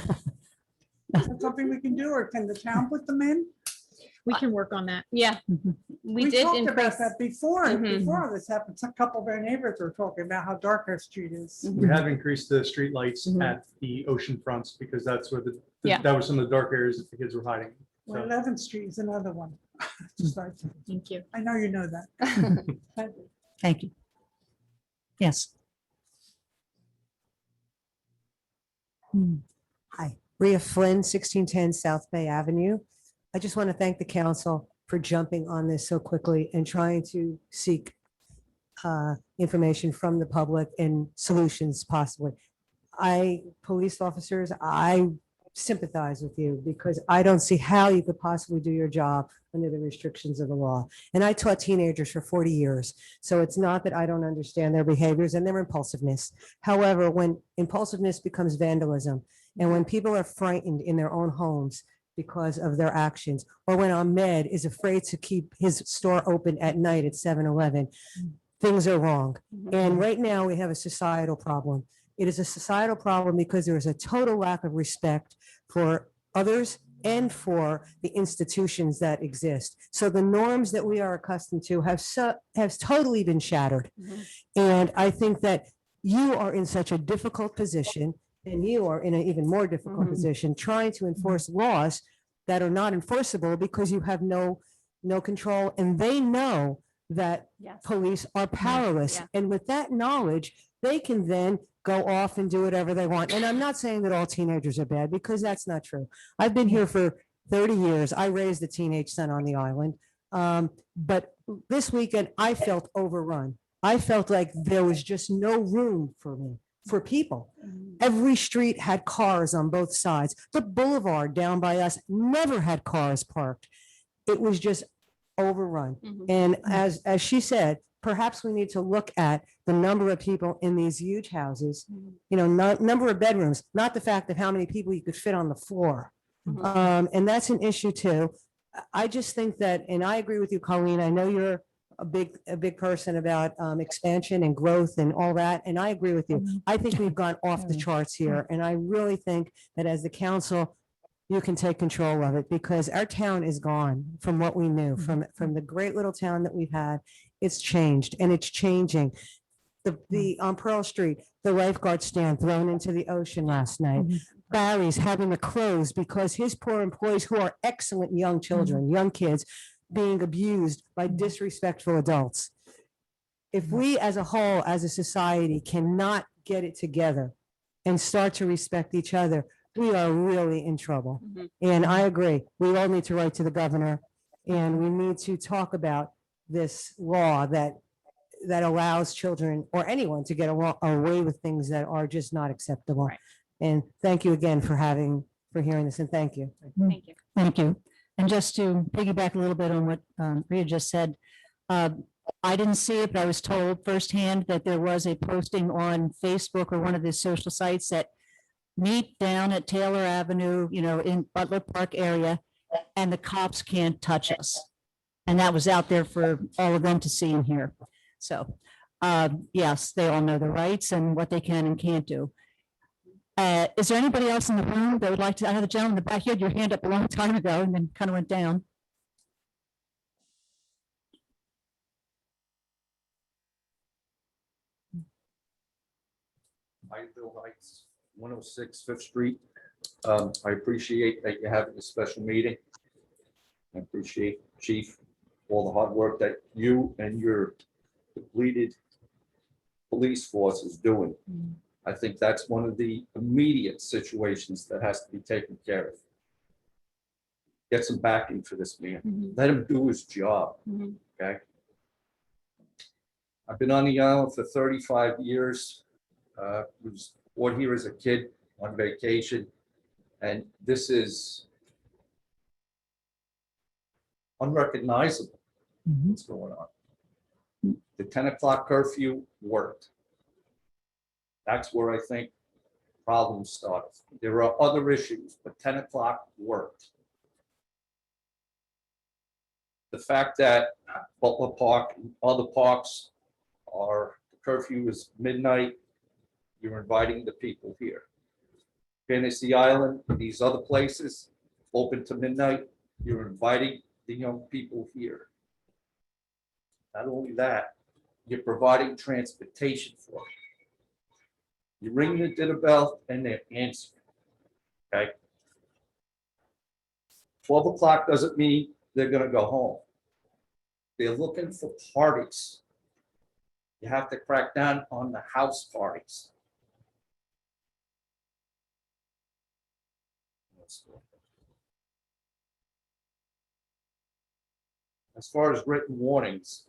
that something we can do, or can the town put them in? We can work on that. Yeah. Mhm. We did talked increase. about that before, Mhm. before this happened. A couple of our neighbors were talking about how dark our street is. We have increased the streetlights Mhm. at the ocean fronts because that's where Yeah. that was some of the dark areas that the kids were hiding. Well, So 11th Street is another one. Sorry. Thank you. I know you know that. Thank you. Thank you. Yes. Hi, Rhea Flynn, 1610 South Bay Avenue. I just want to thank the council for jumping on this so quickly and trying to seek information from the public and solutions possibly. Police officers, I sympathize with you because I don't see how you could possibly do your job under the restrictions of the law. And I taught teenagers for 40 years. So it's not that I don't understand their behaviors and their impulsiveness. However, when impulsiveness becomes vandalism and when people are frightened in their own homes because of their actions, or when Ahmed is afraid to keep his store open at night at 7-Eleven, things are wrong. And right now we have a societal problem. It is a societal problem because there is a total lack of respect for others and for the institutions that exist. So the norms that we are accustomed to have totally been shattered. And I think that you are in such a difficult position, and you are in an even more difficult position trying to enforce laws that are not enforceable because you have no control, and they know that Yes. police are powerless. Yeah. And with that knowledge, they can then go off and do whatever they want. And I'm not saying that all teenagers are bad, because that's not true. I've been here for 30 years. I raised a teenage son on the island. But this weekend, I felt overrun. I felt like there was just no room for me, for people. Every street had cars on both sides. The boulevard down by us never had cars parked. It was just overrun. And as she said, perhaps we need to look at the number of people in these huge houses, number of bedrooms, not the fact of how many people you could fit on the floor. And that's an issue too. I just think that, and I agree with you, Colleen, I know you're a big person about expansion and growth and all that, and I agree with you. I think we've gone off the charts here, and I really think that as the council, you can take control of it, because our town is gone from what we knew, from the great little town that we've had. It's changed, and it's changing. On Pearl Street, the lifeguard stand thrown into the ocean last night. Barry's having to close because his poor employees, who are excellent young children, young kids, being abused by disrespectful adults. If we as a whole, as a society, cannot get it together and start to respect each other, we are really in trouble. And I agree, we all need to write to the governor, and we need to talk about this law that allows children or anyone to get away with things that are just not acceptable. Right. And thank you again for hearing this, and thank you. Thank you. Thank you. And just to piggyback a little bit on what Rhea just said, I didn't see it, but I was told firsthand that there was a posting on Facebook or one of the social sites that meet down at Taylor Avenue, in Butler Park area, and the cops can't touch us. And that was out there for all of them to see and hear. So, yes, they all know their rights and what they can and can't do. Is there anybody else in the room that would like to, I know the gentleman in the back, you had your hand up a long time ago and then kind of went down. Bill Heights, 106 Fifth Street. I appreciate that you're having a special meeting. I appreciate, Chief, all the hard work that you and your depleted police force is doing. I think that's one of the immediate situations that has to be taken care of. Get some backing for this man. Let him do his job, okay? I've been on the island for 35 years. Was born here as a kid on vacation, and this is unrecognizable. What's going on? The 10 o'clock curfew worked. That's where I think problems started. There are other issues, but 10 o'clock worked. The fact that Butler Park and other parks are, the curfew is midnight, you're inviting the people here. Fantasy Island, these other places, open to midnight, you're inviting the young people here. Not only that, you're providing transportation for them. You ring the dinner bell and they're answering, okay? 12 o'clock doesn't mean they're gonna go home. They're looking for parties. You have to crack down on the house parties. As far as written warnings,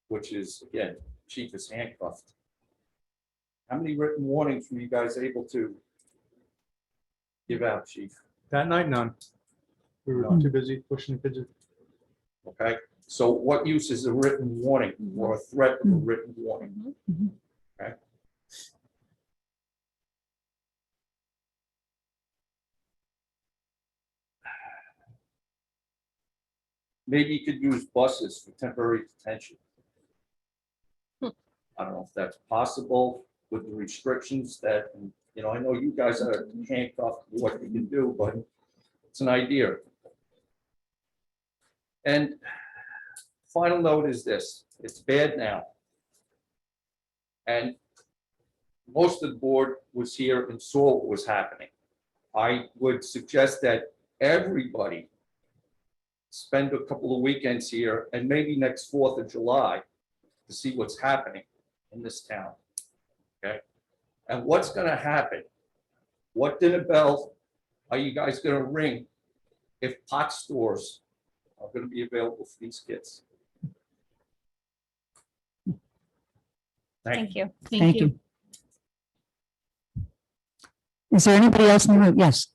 which is, again, Chief is handcuffed. How many written warnings were you guys able to give out, Chief? That night, none. We were too busy pushing the kids. Okay, so what use is a written warning or a threat of a written warning? Okay. Maybe you could use buses for temporary detention. I don't know if that's possible with the restrictions that, I know you guys are handcuffed to what you can do, but it's an idea. And final note is this, it's bad now. And most of the board was here and saw what was happening. I would suggest that everybody spend a couple of weekends here and maybe next 4th of July to see what's happening in this town, okay? And what's gonna happen? What dinner bell are you guys gonna ring if pot stores are gonna be available for these kids? Thank you. Thank you. Is there anybody else in the room? Yes.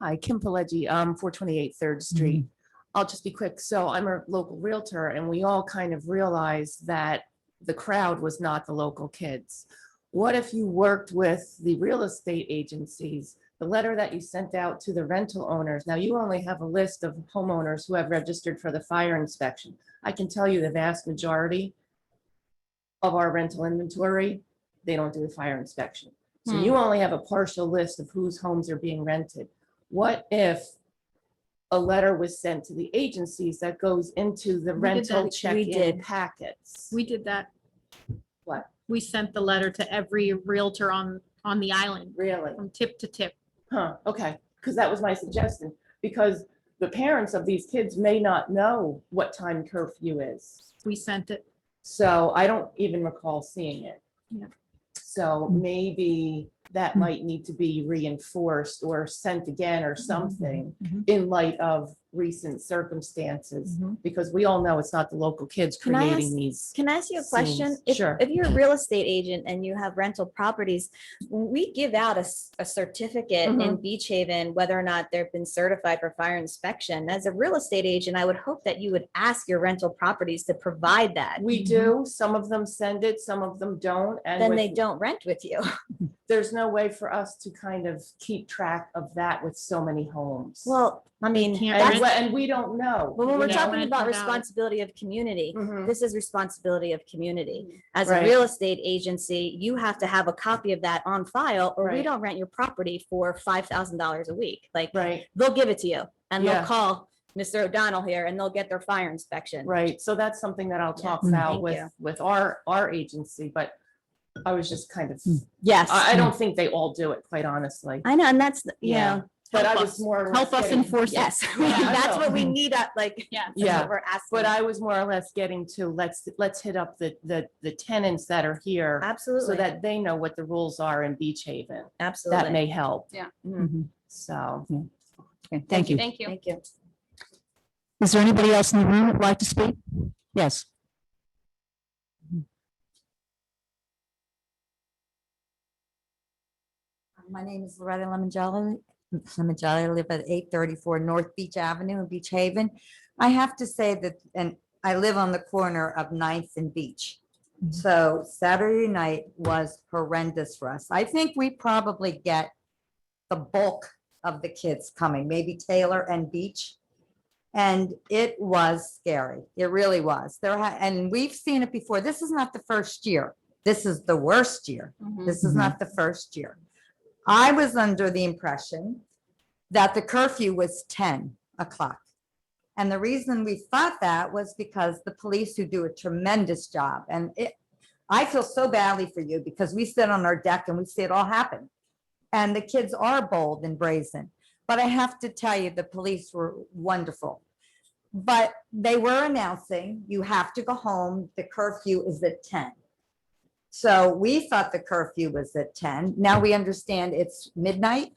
Hi, Kim Pileggi, 428 3rd Street. I'll just be quick. So I'm a local realtor and we all kind of realized that the crowd was not the local kids. What if you worked with the real estate agencies, the letter that you sent out to the rental owners? Now you only have a list of homeowners who have registered for the fire inspection. I can tell you the vast majority of our rental inventory, they don't do the fire inspection. So you only have a partial list of whose homes are being rented. What if a letter was sent to the agencies that goes into the rental that. check-in packets? We did that. What? We sent the letter to every realtor on the island, Really? from tip to tip. Huh, okay, because that was my suggestion, because the parents of these kids may not know what time curfew is. We sent it. So I don't even recall seeing it. Yeah. So maybe that might need to be reinforced or sent again or something in light of recent circumstances, because we all know it's not the local kids Can I creating ask- these. Can I ask you a question? scenes. If, Sure. if you're a real estate agent and you have rental properties, we give out a certificate in Beach Haven, whether or not they've been certified for fire inspection. As a real estate agent, I would hope that you would ask your rental properties to provide that. We do, some of them send it, some of them don't. And Then with- they don't rent with you. there's no way for us to kind of keep track of that with so many homes. Well, I mean, can't that's- rent- And we don't know. But when you we're know? talking rent about without- responsibility of community, Mhm. this is responsibility of community. As a Right. real estate agency, you have to have a copy of that on file, or we Right. don't rent your property for $5,000 a week. Like, Right, they'll give it to you and they'll Yeah. call Mr. O'Donnell here and they'll get their fire inspection. right. So that's something that I'll talk Yes, about thank with, you. with our agency, but I was just kind of, Yes, I don't think they all do it, quite honestly. I know, and that's, you Yeah. know, But I Help was us. more. or less Help us getting- enforce it. yes, Yeah, I that's know. what we need, like, Yeah. that's Yeah, what we're asking. But I was more or less getting to, let's hit up the tenants that are here. So Absolutely, that they know what the rules are in Beach Haven. That absolutely. may help. Yeah. So. Okay, thank you. Thank you. Thank you. Is there anybody else in the room who'd like to speak? Yes. My name is Loretta Lemongello. I live at 834 North Beach Avenue in Beach Haven. I have to say that, and I live on the corner of 9th and Beach. So Saturday night was horrendous for us. I think we probably get the bulk of the kids coming, maybe Taylor and Beach. And it was scary. It really was. And we've seen it before. This is not the first year. This is the worst year. This is not the first year. I was under the impression that the curfew was 10 o'clock. And the reason we thought that was because the police, who do a tremendous job, and I feel so badly for you because we sit on our deck and we see it all happen. And the kids are bold and brazen. But I have to tell you, the police were wonderful. But they were announcing, you have to go home. The curfew is at 10. So we thought the curfew was at 10. Now we understand it's midnight.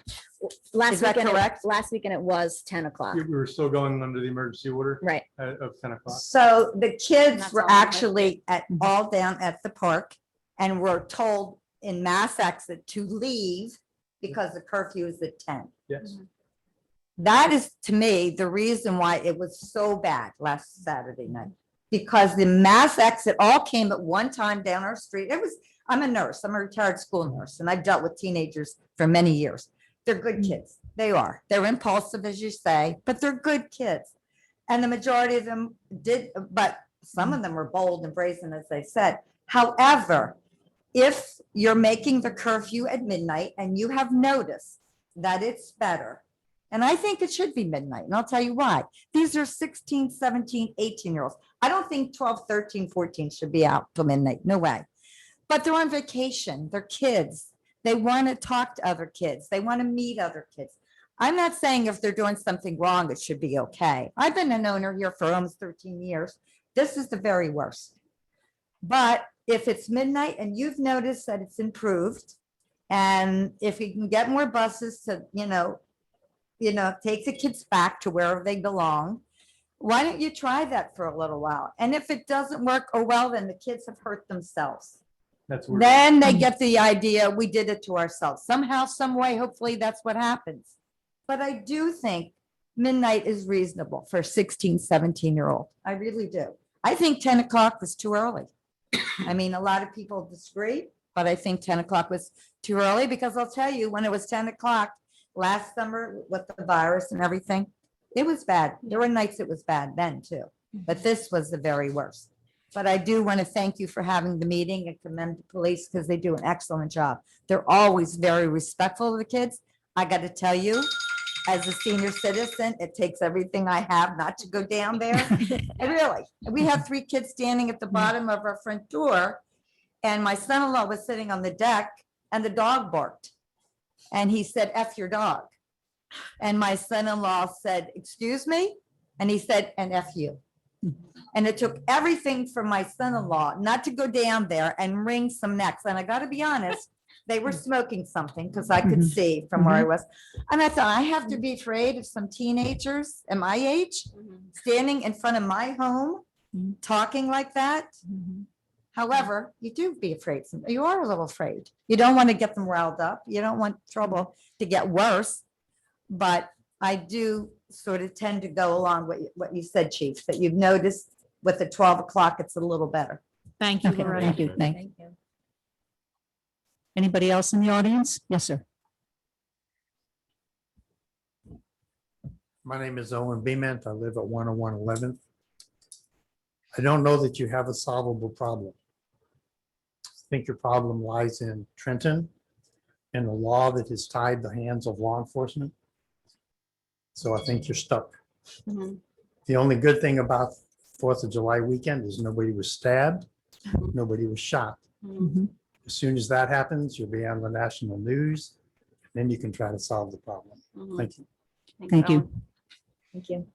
Last Is that weekend, correct? last weekend it was 10 o'clock. We were still going under the emergency order Right. of 10 o'clock. So the kids That's were all I had. actually all down at the park and were told in mass exit to leave because the curfew is at 10. Yes. That is, to me, the reason why it was so bad last Saturday night. Because the mass exit all came at one time down our street. I'm a nurse, I'm a retired school nurse, and I've dealt with teenagers for many years. They're good kids. They are. They're impulsive, as you say, but they're good kids. And the majority of them did, but some of them were bold and brazen, as I said. However, if you're making the curfew at midnight and you have noticed that it's better, and I think it should be midnight, and I'll tell you why. These are 16, 17, 18-year-olds. I don't think 12, 13, 14 should be out till midnight. No way. But they're on vacation. They're kids. They want to talk to other kids. They want to meet other kids. I'm not saying if they're doing something wrong, it should be okay. I've been an owner here for almost 13 years. This is the very worst. But if it's midnight and you've noticed that it's improved, and if you can get more buses to, take the kids back to wherever they belong, why don't you try that for a little while? And if it doesn't work, oh, well, then the kids have hurt themselves. That's where. Then they get the idea, we did it to ourselves. Somehow, some way, hopefully that's what happens. But I do think midnight is reasonable for a 16, 17-year-old. I really do. I think 10 o'clock was too early. I mean, a lot of people disagree, but I think 10 o'clock was too early because I'll tell you, when it was 10 o'clock last summer with the virus and everything, it was bad. There were nights it was bad then too, but this was the very worst. But I do want to thank you for having the meeting and commend the police because they do an excellent job. They're always very respectful of the kids. I got to tell you, as a senior citizen, it takes everything I have not to go down there. Really, we have 3 kids standing at the bottom of our front door, and my son-in-law was sitting on the deck and the dog barked. And he said, F your dog. And my son-in-law said, excuse me? And he said, and F you. And it took everything from my son-in-law not to go down there and wring some necks. And I got to be honest, they were smoking something because I could see from where I was. And I thought, I have to be afraid of some teenagers at my age standing in front of my home, talking like that. However, you do be afraid. You are a little afraid. You don't want to get them riled up. You don't want trouble to get worse. But I do sort of tend to go along with what you said, Chief, that you've noticed with the 12 o'clock, it's a little better. Thank you, Okay, Loretta. thank you. Thank you. Anybody else in the audience? Yes, sir. My name is Owen Beament. I live at 101 11th. I don't know that you have a solvable problem. I think your problem lies in Trenton and the law that has tied the hands of law enforcement. So I think you're stuck. The only good thing about 4th of July weekend is nobody was stabbed, nobody was shot. As soon as that happens, you'll be on the national news, then you can try to solve the problem. Thank you. Thank you. Thank you.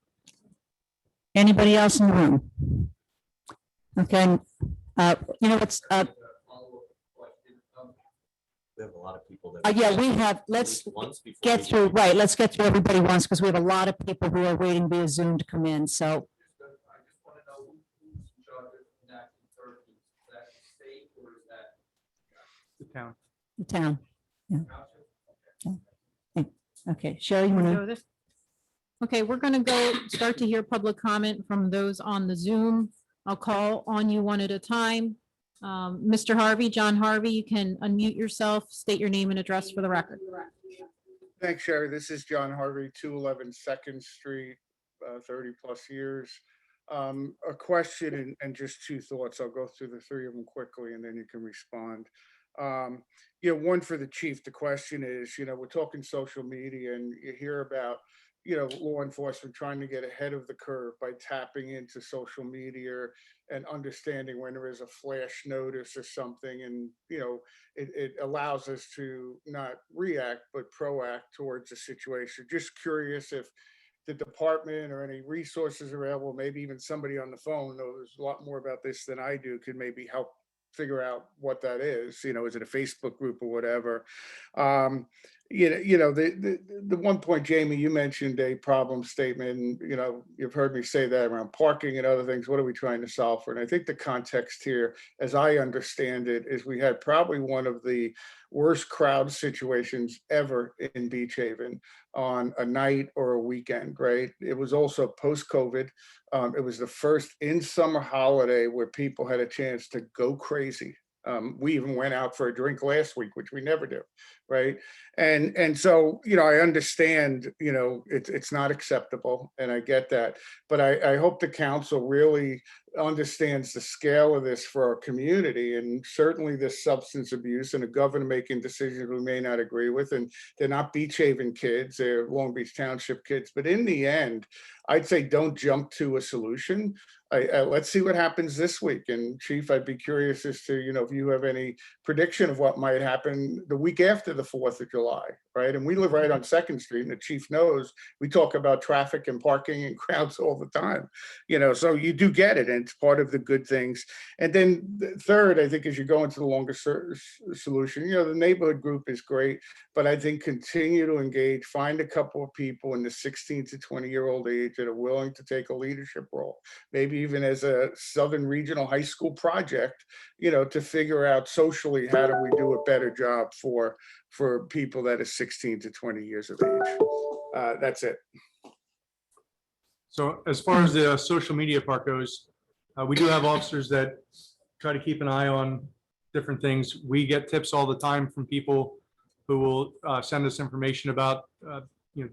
Anybody else in the room? Okay, you know what's, We have a lot of people that. yeah, we have, let's Once before get we through, right, let's get through everybody once, because we have a lot of people who are waiting via Zoom to come in, so. The town. The town. Yeah. Okay, Sherry, you Wanna want go this? Okay, we're gonna go start to hear public comment from those on the Zoom. I'll call on you one at a time. Mr. Harvey, John Harvey, you can unmute yourself, state your name and address for the record. Thanks, Sherry. This is John Harvey, 211 Second Street, 30 plus years. A question and just two thoughts. I'll go through the three of them quickly and then you can respond. One for the chief. The question is, we're talking social media and you hear about, law enforcement trying to get ahead of the curve by tapping into social media and understanding when there is a flash notice or something. And, it allows us to not react, but proact towards a situation. Just curious if the department or any resources available, maybe even somebody on the phone knows a lot more about this than I do, could maybe help figure out what that is. Is it a Facebook group or whatever? The one point, Jamie, you mentioned a problem statement, and, you've heard me say that around parking and other things. What are we trying to solve for? And I think the context here, as I understand it, is we had probably one of the worst crowd situations ever in Beach Haven on a night or a weekend, right? It was also post-COVID. It was the first in-summer holiday where people had a chance to go crazy. We even went out for a drink last week, which we never do, right? And so, I understand, it's not acceptable, and I get that. But I hope the council really understands the scale of this for our community, and certainly this substance abuse, and the governor making decisions we may not agree with. And they're not Beach Haven kids, they're Long Beach Township kids. But in the end, I'd say don't jump to a solution. Let's see what happens this week. And Chief, I'd be curious as to, if you have any prediction of what might happen the week after the 4th of July, right? And we live right on 2nd Street, and the chief knows we talk about traffic and parking and crowds all the time, so you do get it, and it's part of the good things. And then the third, I think, as you go into the longer solution, the neighborhood group is great, but I think continue to engage, find a couple of people in the 16 to 20-year-old age that are willing to take a leadership role, maybe even as a Southern Regional High School project, to figure out socially, how do we do a better job for people that are 16 to 20 years of age. That's it. So as far as the social media part goes, we do have officers that try to keep an eye on different things. We get tips all the time from people who will send us information about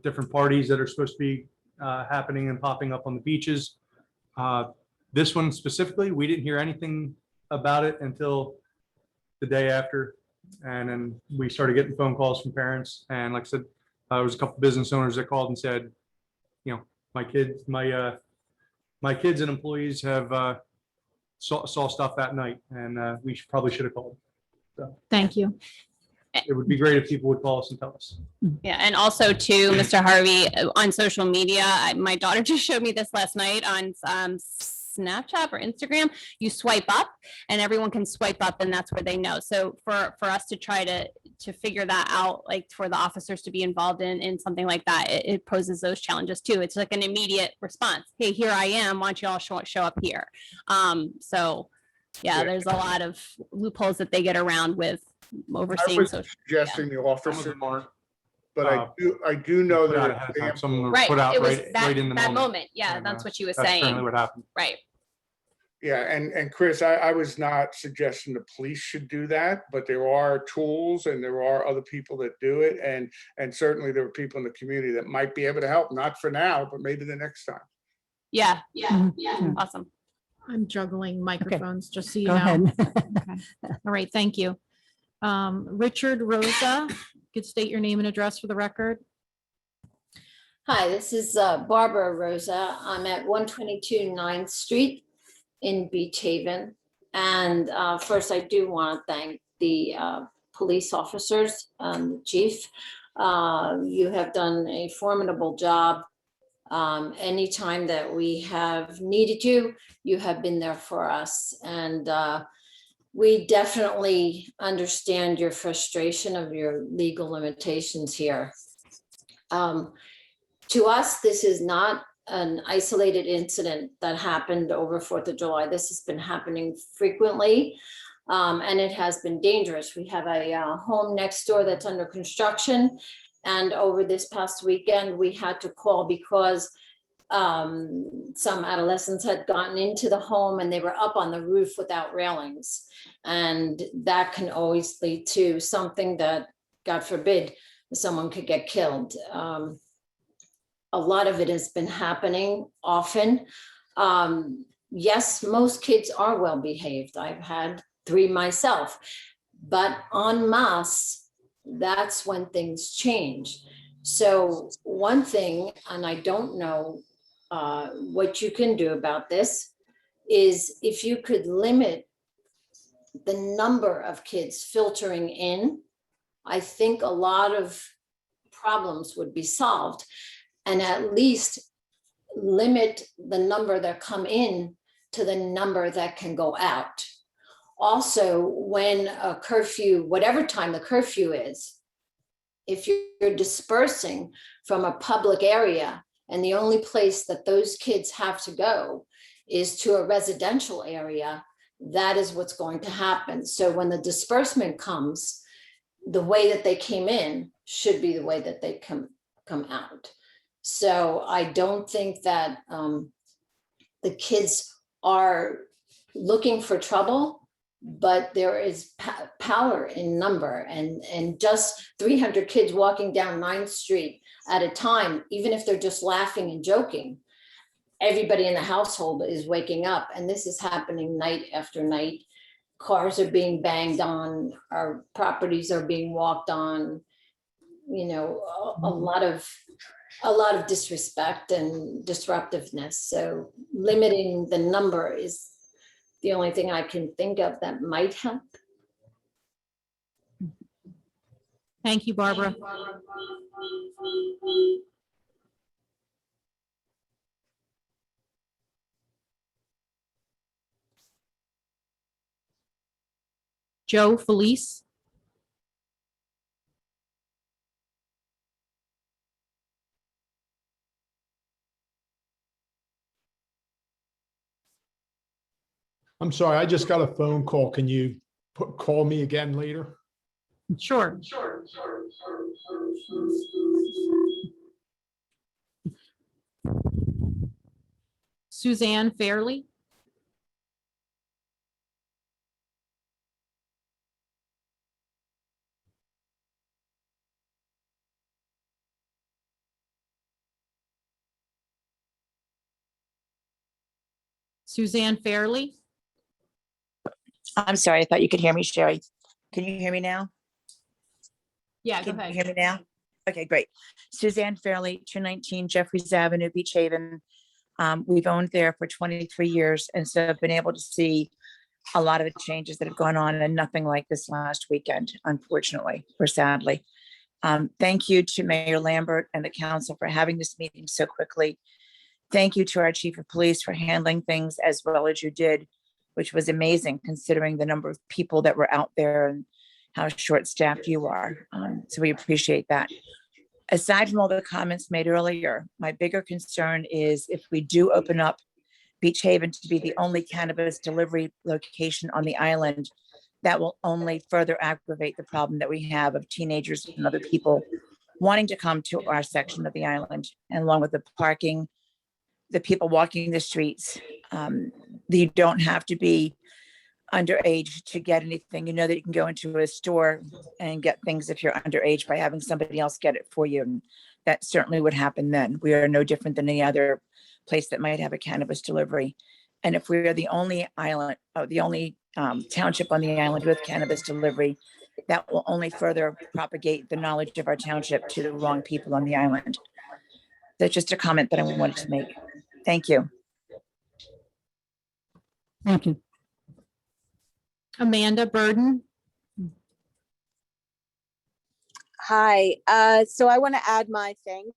different parties that are supposed to be happening and popping up on the beaches. This one specifically, we didn't hear anything about it until the day after. And then we started getting phone calls from parents. And like I said, there was a couple business owners that called and said, my kids and employees have saw stuff that night, and we probably should have called. So Thank you. it would be great if people would call us and tell us. Yeah, and also too, Mr. Harvey, on social media, my daughter just showed me this last night on Snapchat or Instagram, you swipe up and everyone can swipe up and that's where they know. So for us to try to figure that out, like for the officers to be involved in something like that, it poses those challenges too. It's like an immediate response. Hey, here I am. Why don't you all show up here? So yeah, there's a lot of loopholes that they get around with overseeing was social. suggesting the Some of officer, them aren't. but I do know put out that. ahead of time. Some of them are Right, put out it was right in the that moment. moment. Yeah, And, that's what she was That's saying. currently what happened. Right. Yeah, and Chris, I was not suggesting the police should do that, but there are tools and there are other people that do it. And certainly there are people in the community that might be able to help, not for now, but maybe the next time. Yeah. Mhm. Awesome. I'm juggling microphones, just so you Go know. ahead. Okay. All right, thank you. Richard Rosa, could state your name and address for the record. Hi, this is Barbara Rosa. I'm at 122 9th Street in Beach Haven. And first, I do want to thank the police officers, chief. You have done a formidable job. Anytime that we have needed you, you have been there for us. And we definitely understand your frustration of your legal limitations here. To us, this is not an isolated incident that happened over 4th of July. This has been happening frequently, and it has been dangerous. We have a home next door that's under construction, and over this past weekend, we had to call because some adolescents had gotten into the home and they were up on the roof without railings. And that can always lead to something that, God forbid, someone could get killed. A lot of it has been happening often. Yes, most kids are well behaved. I've had 3 myself, but en masse, that's when things change. So one thing, and I don't know what you can do about this, is if you could limit the number of kids filtering in, I think a lot of problems would be solved. And at least limit the number that come in to the number that can go out. Also, when a curfew, whatever time the curfew is, if you're dispersing from a public area and the only place that those kids have to go is to a residential area, that is what's going to happen. So when the disbursement comes, the way that they came in should be the way that they come out. So I don't think that the kids are looking for trouble, but there is power in number, and just 300 kids walking down 9th Street at a time, even if they're just laughing and joking, everybody in the household is waking up, and this is happening night after night. Cars are being banged on, our properties are being walked on, you know, a lot of disrespect and disruptiveness. So limiting the number is the only thing I can think of that might help. Thank you, Barbara. Joe Felice. I'm sorry, I just got a phone call. Can you call me again later? Sure. Suzanne Fairley. Suzanne Fairley. I'm sorry, I thought you could hear me, Sherry. Can you hear me now? Yeah, go Can you ahead. hear me now? Okay, great. Suzanne Fairley, 219 Jeffries Avenue, Beach Haven. We've owned there for 23 years, and so I've been able to see a lot of the changes that have gone on, and nothing like this last weekend, unfortunately, or sadly. Thank you to Mayor Lambert and the council for having this meeting so quickly. Thank you to our chief of police for handling things as well as you did, which was amazing considering the number of people that were out there and how short-staffed you are. So we appreciate that. Aside from all the comments made earlier, my bigger concern is if we do open up Beach Haven to be the only cannabis delivery location on the island, that will only further aggravate the problem that we have of teenagers and other people wanting to come to our section of the island, and along with the parking, the people walking the streets. You don't have to be underage to get anything. You know that you can go into a store and get things if you're underage by having somebody else get it for you. And that certainly would happen then. We are no different than any other place that might have a cannabis delivery. And if we are the only island, the only township on the island with cannabis delivery, that will only further propagate the knowledge of our township to the wrong people on the island. That's just a comment that I wanted to make. Thank you. Thank you. Amanda Burden. Hi, so I want to add my thanks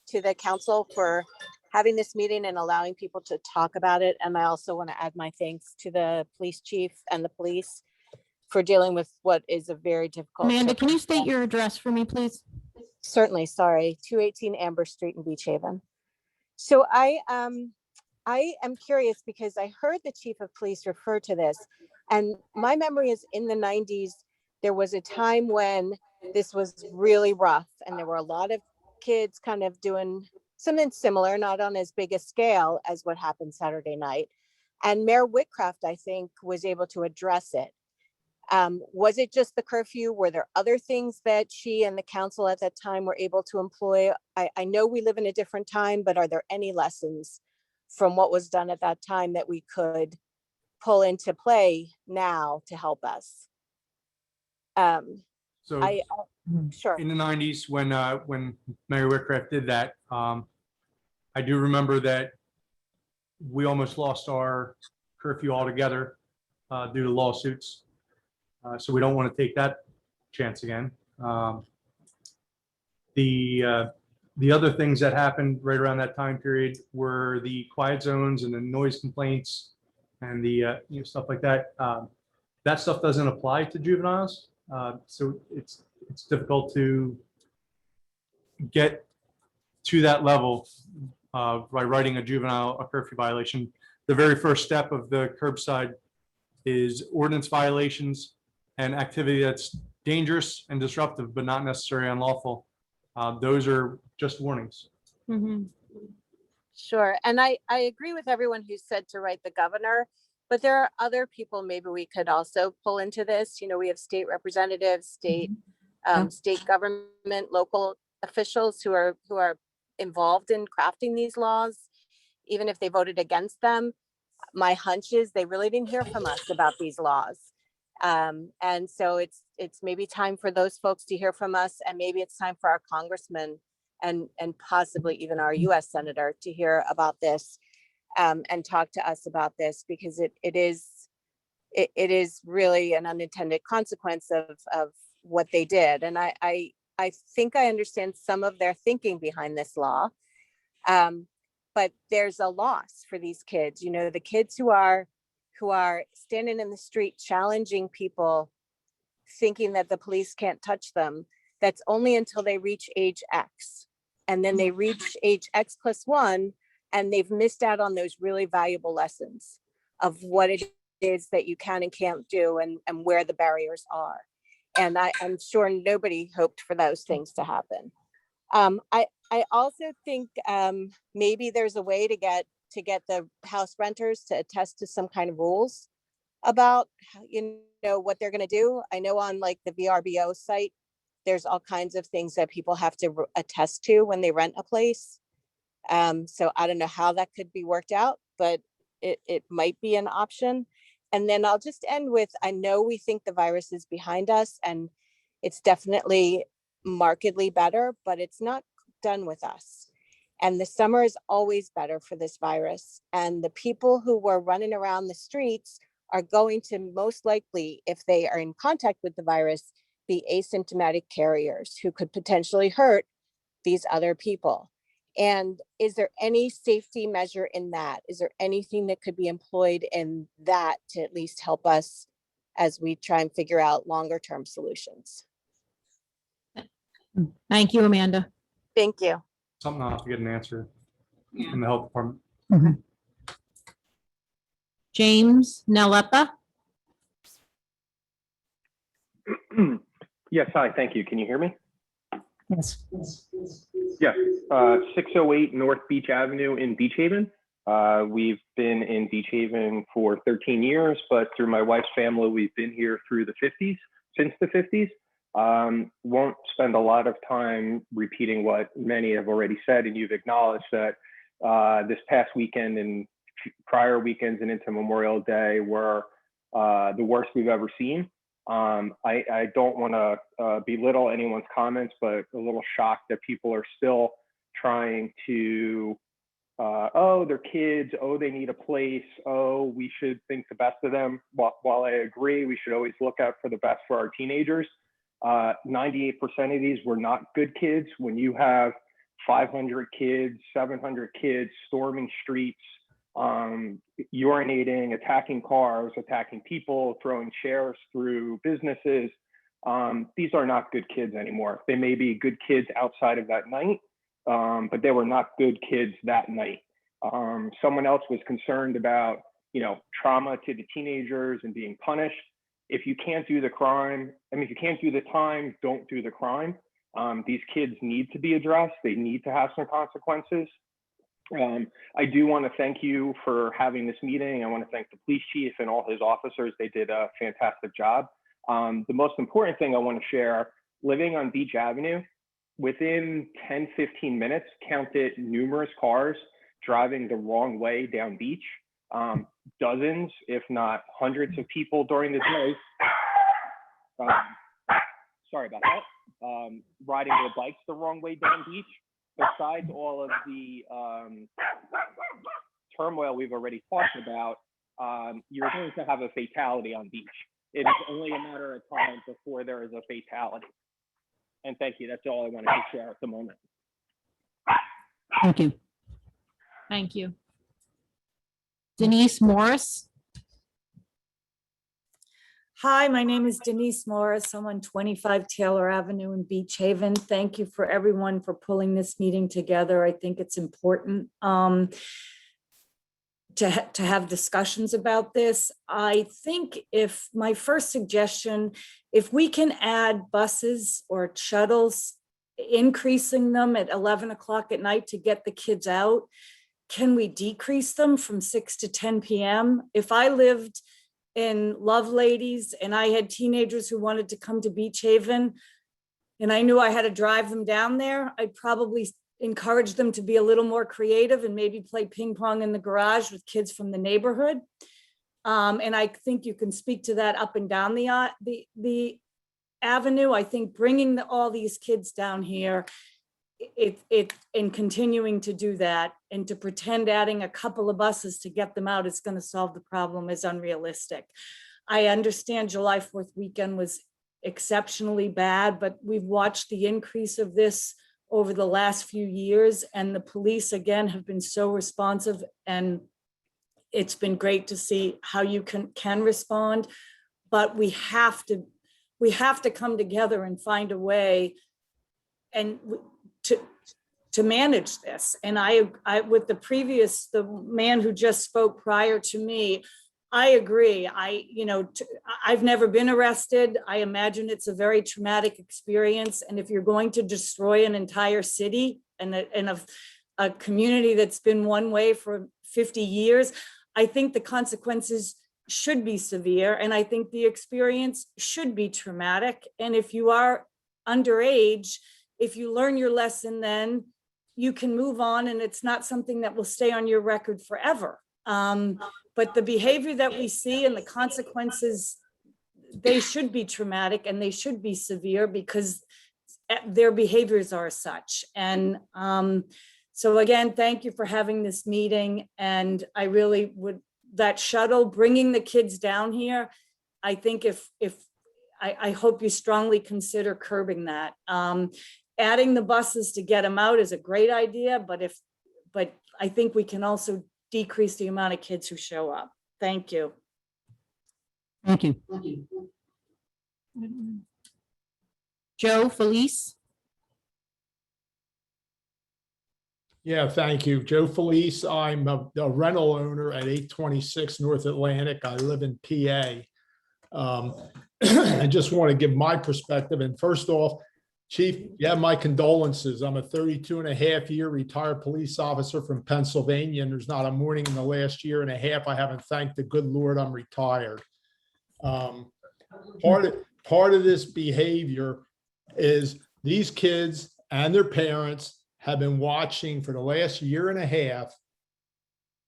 to the council for having this meeting and allowing people to talk about it. And I also want to add my thanks to the police chief and the police for dealing with what is a very difficult. Amanda, can you state your address for me, please? Certainly, sorry, 218 Amber Street in Beach Haven. So I am curious because I heard the chief of police refer to this, and my memory is in the 90s, there was a time when this was really rough and there were a lot of kids kind of doing something similar, not on as big a scale as what happened Saturday night. And Mayor Whitcraft, I think, was able to address it. Was it just the curfew? Were there other things that she and the council at that time were able to employ? I know we live in a different time, but are there any lessons from what was done at that time that we could pull into play now to help us? So sure. in the 90s, when Mayor Whitcraft did that, I do remember that we almost lost our curfew altogether due to lawsuits. So we don't want to take that chance again. The other things that happened right around that time period were the quiet zones and the noise complaints and the stuff like that. That stuff doesn't apply to juveniles, so it's difficult to get to that level by writing a juvenile a curfew violation. The very first step of the curbside is ordinance violations and activity that's dangerous and disruptive, but not necessarily unlawful. Those are just warnings. Sure. And I agree with everyone who said to write the governor, but there are other people maybe we could also pull into this. You know, we have state representatives, state government, local officials who are involved in crafting these laws, even if they voted against them. My hunch is they really didn't hear from us about these laws. And so it's maybe time for those folks to hear from us, and maybe it's time for our congressman and possibly even our US senator to hear about this and talk to us about this, because it is really an unintended consequence of what they did. And I think I understand some of their thinking behind this law, but there's a loss for these kids. You know, the kids who are standing in the street challenging people, thinking that the police can't touch them. That's only until they reach age X. And then they reach age X plus 1, and they've missed out on those really valuable lessons of what it is that you can and can't do, and where the barriers are. And I'm sure nobody hoped for those things to happen. I also think maybe there's a way to get the house renters to attest to some kind of rules about, you know, what they're going to do. I know on like the VRBO site, there's all kinds of things that people have to attest to when they rent a place. So I don't know how that could be worked out, but it might be an option. And then I'll just end with, I know we think the virus is behind us, and it's definitely markedly better, but it's not done with us. And the summer is always better for this virus. And the people who were running around the streets are going to most likely, if they are in contact with the virus, be asymptomatic carriers who could potentially hurt these other people. And is there any safety measure in that? Is there anything that could be employed in that to at least help us as we try and figure out longer term solutions? Thank you, Amanda. Thank you. Something I'll have to get an answer from the health department. James Naletta. Yes, hi, thank you. Can you hear me? Yes. Yes, 608 North Beach Avenue in Beach Haven. We've been in Beach Haven for 13 years, but through my wife's family, we've been here through the 50s, since the 50s. Won't spend a lot of time repeating what many have already said, and you've acknowledged that this past weekend and prior weekends and into Memorial Day were the worst we've ever seen. I don't want to belittle anyone's comments, but a little shocked that people are still trying to, oh, they're kids, oh, they need a place, oh, we should think the best of them. While I agree, we should always look out for the best for our teenagers. 98% of these were not good kids. When you have 500 kids, 700 kids storming streets, urinating, attacking cars, attacking people, throwing chairs through businesses. These are not good kids anymore. They may be good kids outside of that night, but they were not good kids that night. Someone else was concerned about, trauma to the teenagers and being punished. If you can't do the crime, if you can't do the time, don't do the crime. These kids need to be addressed. They need to have some consequences. I do want to thank you for having this meeting. I want to thank the police chief and all his officers. They did a fantastic job. The most important thing I want to share, living on Beach Avenue, within 10, 15 minutes, counted numerous cars driving the wrong way down Beach. Dozens, if not hundreds of people during the day. Sorry about that. Riding their bikes the wrong way down Beach. Besides all of the turmoil we've already talked about, you're going to have a fatality on Beach. It is only a matter of time before there is a fatality. And thank you. That's all I wanted to share at the moment. Thank you. Thank you. Denise Morris. Hi, my name is Denise Morris. I'm on 25 Taylor Avenue in Beach Haven. Thank you for everyone for pulling this meeting together. I think it's important to have discussions about this. I think if my first suggestion, if we can add buses or shuttles, increasing them at 11 o'clock at night to get the kids out, can we decrease them from 6 to 10 p.m.? If I lived in Loveladies and I had teenagers who wanted to come to Beach Haven and I knew I had to drive them down there, I'd probably encourage them to be a little more creative and maybe play ping pong in the garage with kids from the neighborhood. And I think you can speak to that up and down the avenue. I think bringing all these kids down here, and continuing to do that and to pretend adding a couple of buses to get them out is going to solve the problem is unrealistic. I understand July 4th weekend was exceptionally bad, but we've watched the increase of this over the last few years, and the police again have been so responsive, and it's been great to see how you can respond, but we have to come together and find a way and to manage this. And I with the man who just spoke prior to me, I agree. I've never been arrested. I imagine it's a very traumatic experience. And if you're going to destroy an entire city and a community that's been one way for 50 years, I think the consequences should be severe. And I think the experience should be traumatic. And if you are underage, if you learn your lesson, then you can move on and it's not something that will stay on your record forever. But the behavior that we see and the consequences, they should be traumatic and they should be severe because their behaviors are such. And so again, thank you for having this meeting. And I really would, that shuttle, bringing the kids down here, I think I hope you strongly consider curbing that. adding the buses to get them out is a great idea, but I think we can also decrease the amount of kids who show up. Thank you. Thank you. Joe Felice? Yeah, thank you. Joe Felice. I'm a rental owner at 826 North Atlantic. I live in PA. I just want to give my perspective. And first off, Chief, yeah, my condolences. I'm a 32-and-a-half-year retired police officer from Pennsylvania, and there's not a morning in the last year and a half I haven't thanked the good Lord I'm retired. Part of this behavior is these kids and their parents have been watching for the last year and a half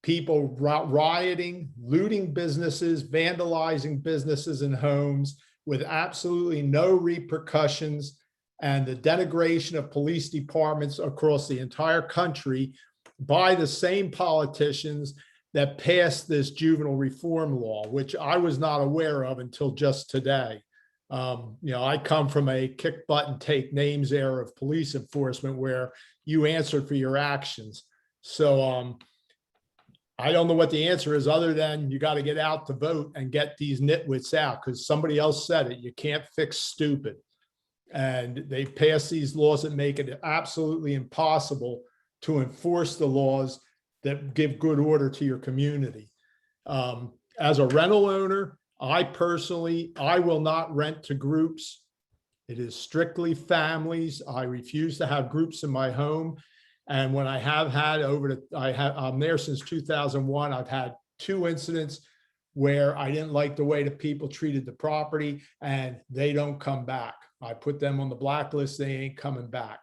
people rioting, looting businesses, vandalizing businesses and homes with absolutely no repercussions, and the denigration of police departments across the entire country by the same politicians that passed this juvenile reform law, which I was not aware of until just today. I come from a kick button, take names era of police enforcement where you answered for your actions. So I don't know what the answer is other than you got to get out to vote and get these nitwits out, because somebody else said it. You can't fix stupid. And they pass these laws that make it absolutely impossible to enforce the laws that give good order to your community. As a rental owner, I will not rent to groups. It is strictly families. I refuse to have groups in my home. And when I have had I'm there since 2001, I've had 2 incidents where I didn't like the way the people treated the property and they don't come back. I put them on the blacklist. They ain't coming back.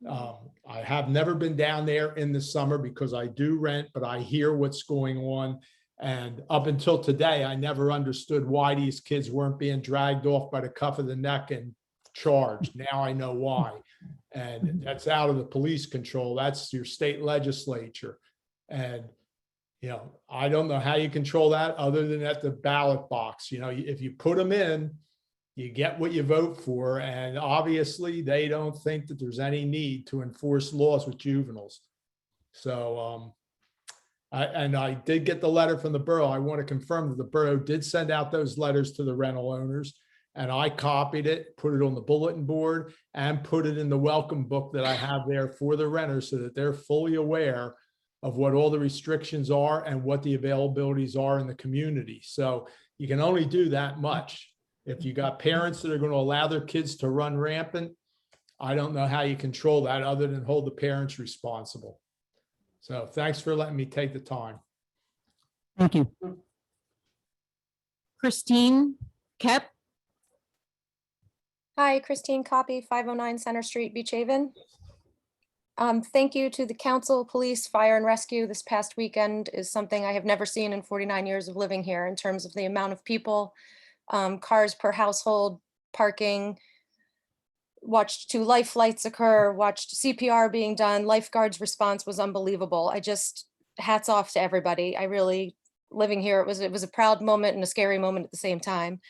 I have never been down there in the summer because I do rent, but I hear what's going on. And up until today, I never understood why these kids weren't being dragged off by the cuff of the neck and charged. Now I know why. And that's out of the police control. That's your state legislature. And, I don't know how you control that other than at the ballot box. If you put them in, you get what you vote for. And obviously they don't think that there's any need to enforce laws with juveniles. So, I did get the letter from the borough. I want to confirm that the borough did send out those letters to the rental owners, and I copied it, put it on the bulletin board, and put it in the welcome book that I have there for the renters so that they're fully aware of what all the restrictions are and what the availabilities are in the community. So you can only do that much. If you got parents that are going to allow their kids to run rampant, I don't know how you control that other than hold the parents responsible. So thanks for letting me take the time. Thank you. Christine Kep? Hi, Christine Copy, 509 Center Street, Beach Haven. Thank you to the council, police, fire and rescue. This past weekend is something I have never seen in 49 years of living here in terms of the amount of people, cars per household, parking. Watched 2 life flights occur, watched CPR being done. Lifeguards' response was unbelievable. Hats off to everybody. Living here, it was a proud moment and a scary moment at the same time.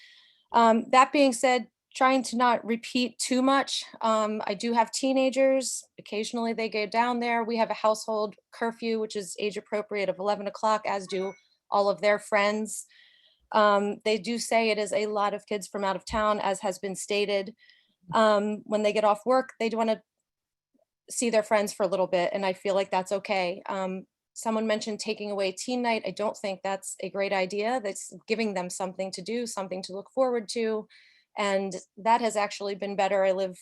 That being said, trying to not repeat too much. I do have teenagers. Occasionally they go down there. We have a household curfew, which is age appropriate of 11 o'clock, as do all of their friends. They do say it is a lot of kids from out of town, as has been stated. When they get off work, they want to see their friends for a little bit, and I feel like that's okay. Someone mentioned taking away teen night. I don't think that's a great idea. That's giving them something to do, something to look forward to. And that has actually been better. I live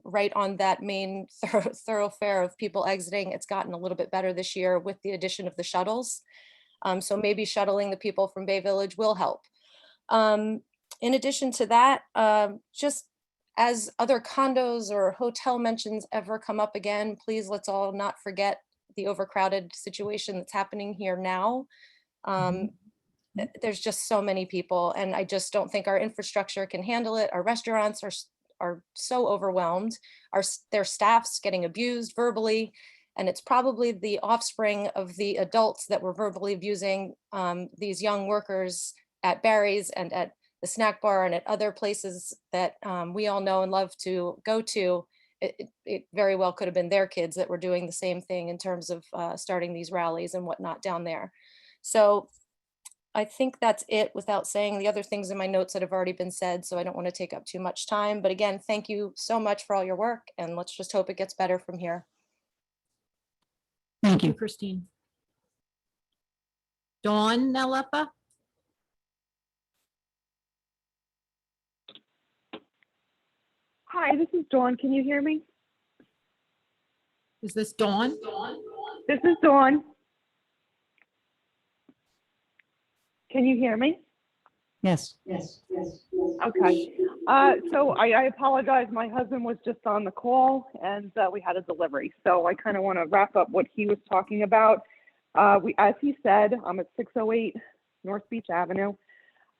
right on that main thoroughfare of people exiting. It's gotten a little bit better this year with the addition of the shuttles. So maybe shuttling the people from Bay Village will help. In addition to that, just as other condos or hotel mentions ever come up again, please let's all not forget the overcrowded situation that's happening here now. There's just so many people, and I just don't think our infrastructure can handle it. Our restaurants are so overwhelmed. Their staff's getting abused verbally, and it's probably the offspring of the adults that were verbally abusing these young workers at Barry's and at the snack bar and at other places that we all know and love to go to. it very well could have been their kids that were doing the same thing in terms of starting these rallies and whatnot down there. So I think that's it without saying the other things in my notes that have already been said, so I don't want to take up too much time. But again, thank you so much for all your work, and let's just hope it gets better from here. Thank you, Christine. Dawn Nalepa? Hi, this is Dawn. Can you hear me? Is this Dawn? This is Dawn. Can you hear me? Yes. Okay. So I apologize. My husband was just on the call and we had a delivery. So I kind of want to wrap up what he was talking about. As he said, I'm at 608 North Beach Avenue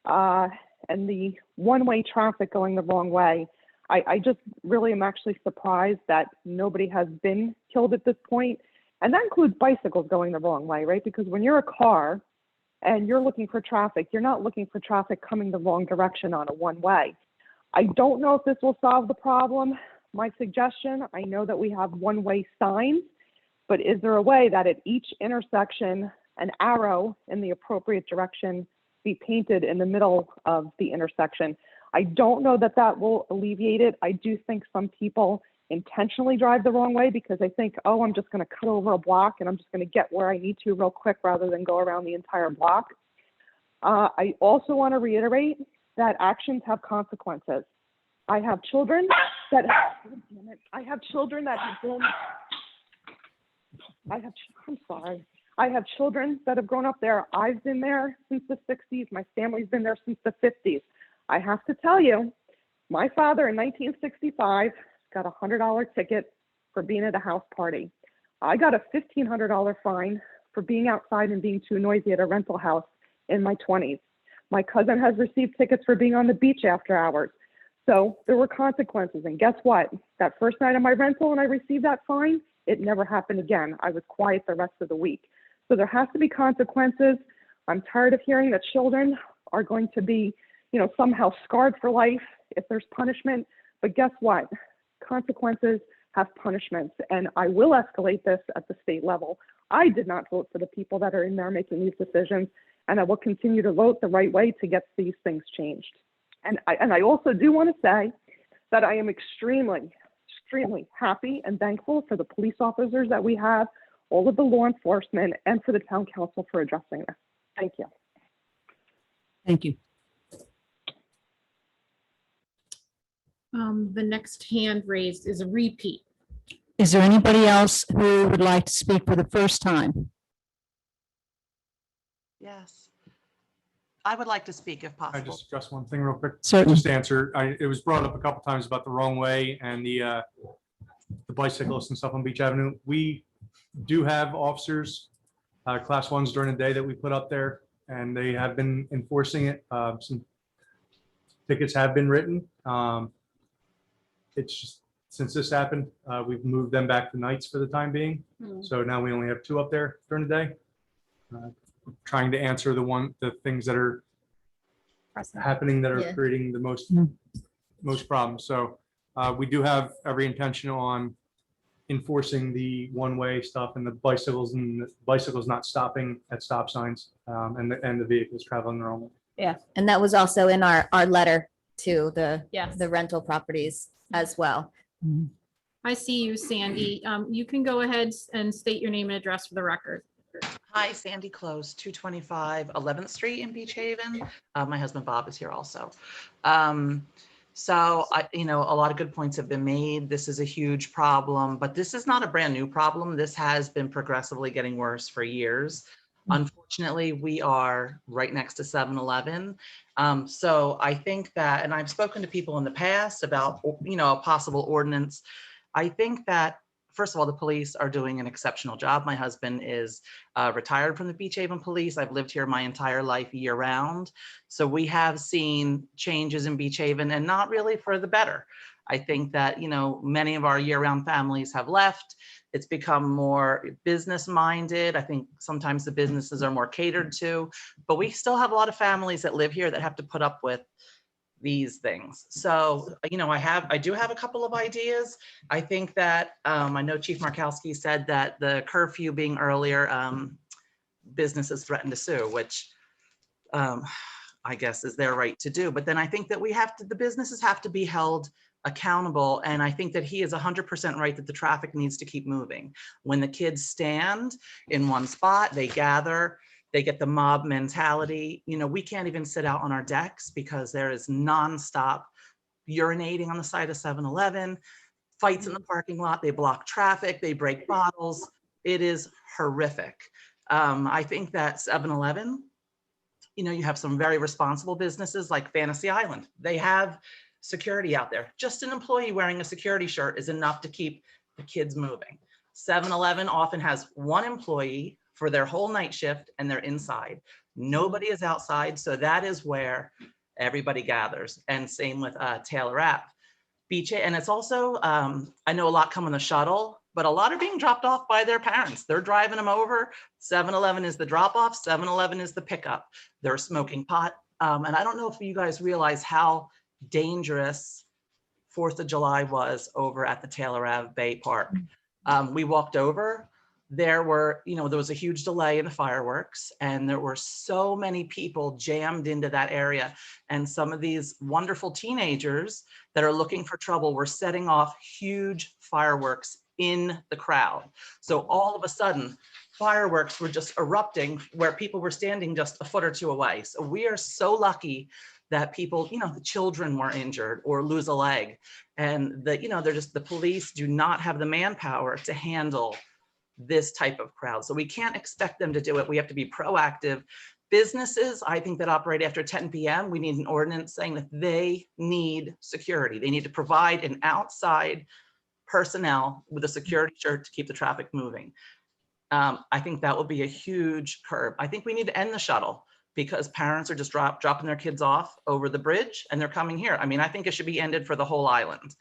and the one-way traffic going the wrong way. I just really am actually surprised that nobody has been killed at this point. And that includes bicycles going the wrong way, right? Because when you're a car and you're looking for traffic, you're not looking for traffic coming the wrong direction on a one-way. I don't know if this will solve the problem. My suggestion, I know that we have one-way signs, but is there a way that at each intersection, an arrow in the appropriate direction be painted in the middle of the intersection? I don't know that that will alleviate it. I do think some people intentionally drive the wrong way because they think, oh, I'm just going to cut over a block and I'm just going to get where I need to real quick rather than go around the entire block. I also want to reiterate that actions have consequences. I have children that I have children that have been I'm sorry. I have children that have grown up there. I've been there since the 60s. My family's been there since the 50s. I have to tell you, my father in 1965 got a $100 ticket for being at a house party. I got a $1,500 fine for being outside and being too noisy at a rental house in my 20s. My cousin has received tickets for being on the beach after hours. So there were consequences. And guess what? That first night of my rental when I received that fine, it never happened again. I was quiet the rest of the week. So there has to be consequences. I'm tired of hearing that children are going to be, somehow scarred for life if there's punishment. But guess what? Consequences have punishments. And I will escalate this at the state level. I did not vote for the people that are in there making these decisions. And I will continue to vote the right way to get these things changed. And I also do want to say that I am extremely happy and thankful for the police officers that we have, all of the law enforcement, and for the town council for addressing this. Thank you. Thank you. The next hand raised is a repeat. Is there anybody else who would like to speak for the first time? Yes. I would like to speak if I possible. just address one thing real quick. Certainly. Just to answer, it was brought up a couple times about the wrong way and the bicyclists and stuff on Beach Avenue. We do have officers, class ones during the day that we put up there, and they have been enforcing it. Some tickets have been written. It's just, since this happened, we've moved them back to nights for the time being. So now we only have 2 up there during the day. Trying to answer the things that are happening that are creating the most problems. So we do have every intention on enforcing the one-way stuff and the bicycles not stopping at stop signs, and the vehicles traveling their own way. Yeah, and that was also in our letter to the Yes. the rental properties as well. I see you, Sandy. You can go ahead and state your name and address for the record. Hi, Sandy Close, 225 11th Street in Beach Haven. My husband Bob is here also. So a lot of good points have been made. This is a huge problem, but this is not a brand new problem. This has been progressively getting worse for years. Unfortunately, we are right next to 7-Eleven. So I think that, and I've spoken to people in the past about, a possible ordinance. I think that, first of all, the police are doing an exceptional job. My husband is retired from the Beach Haven Police. I've lived here my entire life year round. So we have seen changes in Beach Haven, and not really for the better. I think that, many of our year-round families have left. It's become more business-minded. I think sometimes the businesses are more catered to, but we still have a lot of families that live here that have to put up with these things. So, I do have a couple of ideas. I think that, I know Chief Markowski said that the curfew being earlier, businesses threatened to sue, which I guess is their right to do. But then I think that the businesses have to be held accountable. And I think that he is 100% right that the traffic needs to keep moving. When the kids stand in one spot, they gather, they get the mob mentality. We can't even sit out on our decks because there is nonstop urinating on the side of 7-Eleven, fights in the parking lot, they block traffic, they break bottles. It is horrific. I think that 7-Eleven, you have some very responsible businesses like Fantasy Island. They have security out there. Just an employee wearing a security shirt is enough to keep the kids moving. 7-Eleven often has one employee for their whole night shift and they're inside. Nobody is outside. So that is where everybody gathers. And same with Taylor Ave. And it's also, I know a lot come on the shuttle, but a lot are being dropped off by their parents. They're driving them over. 7-Eleven is the drop off, 7-Eleven is the pickup. They're smoking pot. And I don't know if you guys realize how dangerous 4th of July was over at the Taylor Ave Bay Park. We walked over. There was a huge delay in the fireworks and there were so many people jammed into that area. And some of these wonderful teenagers that are looking for trouble were setting off huge fireworks in the crowd. So all of a sudden, fireworks were just erupting where people were standing just a foot or two away. So we are so lucky that people, the children were injured or lose a leg. And the police do not have the manpower to handle this type of crowd. So we can't expect them to do it. We have to be proactive. Businesses, I think, that operate after 10 p.m., we need an ordinance saying that they need security. They need to provide an outside personnel with a security shirt to keep the traffic moving. I think that will be a huge curb. I think we need to end the shuttle because parents are just dropping their kids off over the bridge and they're coming here. I mean, I think it should be ended for the whole island.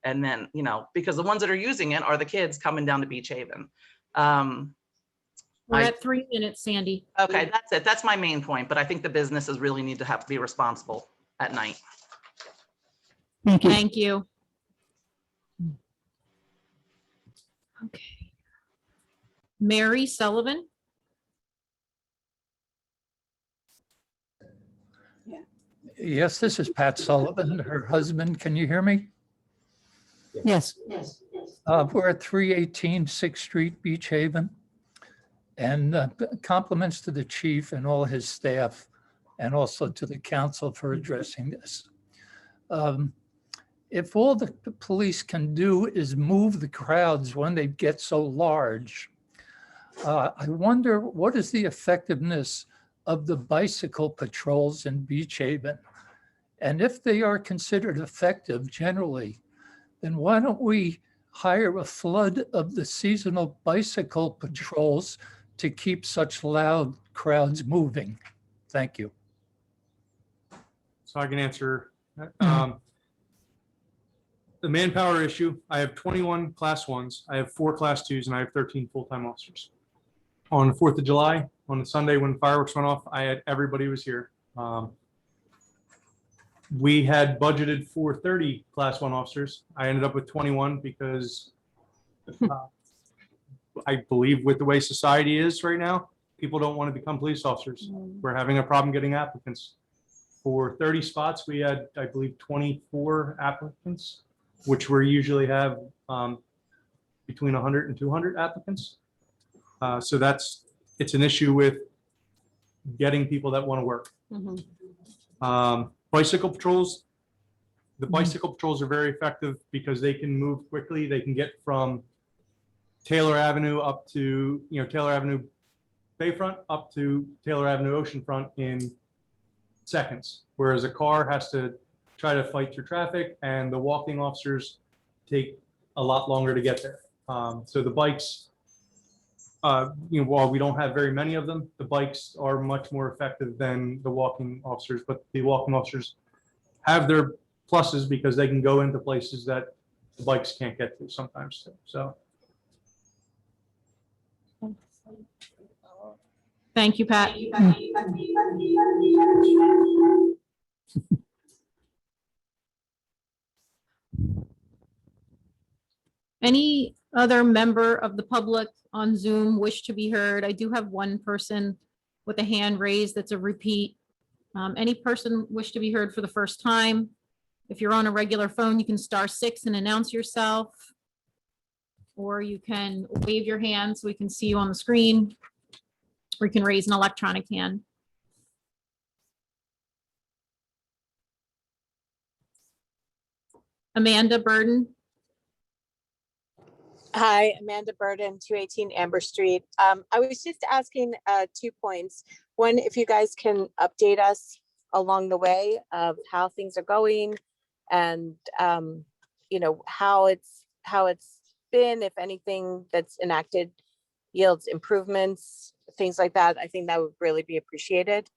And then, because the ones that are using it are the kids coming down to Beach Haven. We're at 3 minutes, Sandy. Okay, that's it. That's my main point. But I think the businesses really need to have to be responsible at night. Thank you. Thank you. Okay. Mary Sullivan. Yes, this is Pat Sullivan, her husband. Can you hear me? Yes. We're at 318 6th Street, Beach Haven. And compliments to the chief and all his staff and also to the council for addressing this. If all the police can do is move the crowds when they get so large, I wonder what is the effectiveness of the bicycle patrols in Beach Haven? And if they are considered effective generally, then why don't we hire a flood of the seasonal bicycle patrols to keep such loud crowds moving? Thank you. So I can answer. The manpower issue, I have 21 class 1s, I have 4 class 2s, and I have 13 full-time officers. On the 4th of July, on the Sunday when fireworks went off, everybody was here. We had budgeted for 30 class 1 officers. I ended up with 21 because I believe with the way society is right now, people don't want to become police officers. We're having a problem getting applicants. For 30 spots, we had, I believe, 24 applicants, which we usually have between 100 and 200 applicants. So it's an issue with getting people that want to work. Bicycle patrols, the bicycle patrols are very effective because they can move quickly. They can get from Taylor Avenue up to, Taylor Avenue Bayfront up to Taylor Avenue Oceanfront in seconds, whereas a car has to try to fight through traffic and the walking officers take a lot longer to get there. So the bikes, while we don't have very many of them, the bikes are much more effective than the walking officers, but the walking officers have their pluses because they can go into places that the bikes can't get to sometimes too. So. Thank you, Pat. Any other member of the public on Zoom wish to be heard? I do have one person with a hand raised that's a repeat. Any person wish to be heard for the first time? If you're on a regular phone, you can *6 and announce yourself. Or you can wave your hand so we can see you on the screen. Or you can raise an electronic hand. Amanda Burden. Hi, Amanda Burden, 218 Amber Street. I was just asking 2 points. One, if you guys can update us along the way of how things are going and you know, how it's been, if anything that's enacted yields improvements, things like that. I think that would really be appreciated.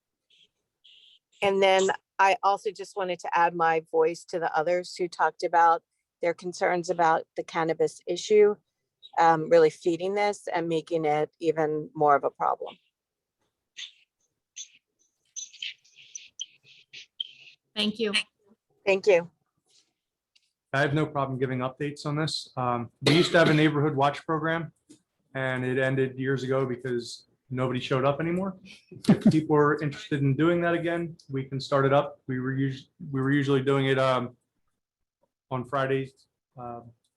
And then I also just wanted to add my voice to the others who talked about their concerns about the cannabis issue, really feeding this and making it even more of a problem. Thank you. Thank you. I have no problem giving updates on this. We used to have a neighborhood watch program and it ended years ago because nobody showed up anymore. If people are interested in doing that again, we can start it up. We were usually doing it on Fridays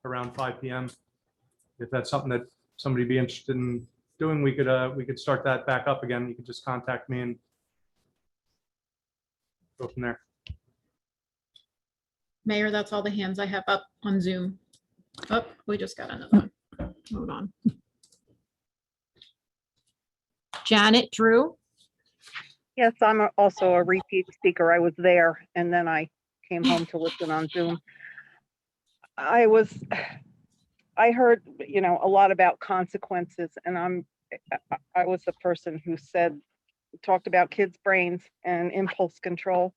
around 5 p.m. If that's something that somebody be interested in doing, we could start that back up again. You could just contact me and go from there. Mayor, that's all the hands I have up on Zoom. Oh, we just got another one. Hold on. Janet Drew. Yes, I'm also a repeat speaker. I was there and then I came home to listen on Zoom. I heard, you know, a lot about consequences, and I was the person who talked about kids' brains and impulse control.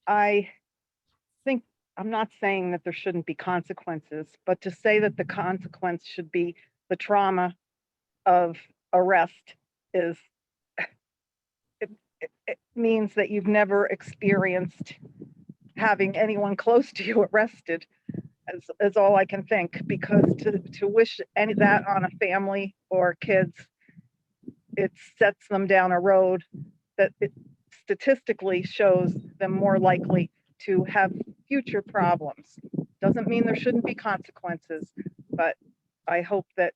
I think, I'm not saying that there shouldn't be consequences, but to say that the consequence should be the trauma of arrest is, it means that you've never experienced having anyone close to you arrested, is all I can think, because to wish any of that on a family or kids, it sets them down a road that it statistically shows them more likely to have future problems. Doesn't mean there shouldn't be consequences, but I hope that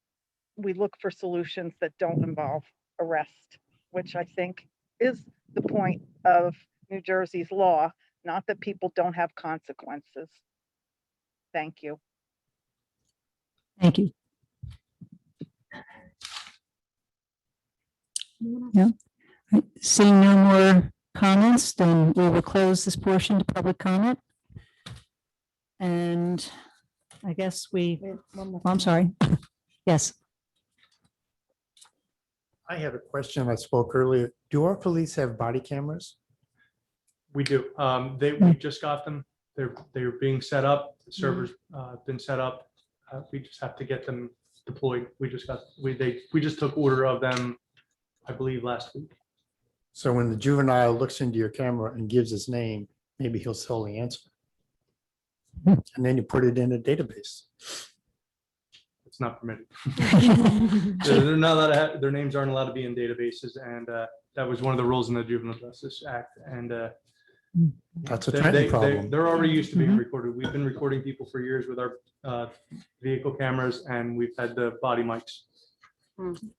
we look for solutions that don't involve arrest, which I think is the point of New Jersey's law, not that people don't have consequences. Thank you. Thank you. Yeah. Right. Seeing no more comments, then we will close this portion to public comment. And I guess I'm sorry. Yes. I had a question. I spoke earlier. Do our police have body cameras? We do. We just got them. They're being set up. The servers been set up. We just have to get them deployed. We just took order of them, I believe, last week. So when the juvenile looks into your camera and gives his name, maybe he'll slowly answer. And then you put it in a database. It's not permitted. They're not allowed to have, their names aren't allowed to be in databases, and that was one of the rules in the Juvenile Justice Act. And that's a trending problem. They're already used to being recorded. We've been recording people for years with our vehicle cameras, and we've had the body mics.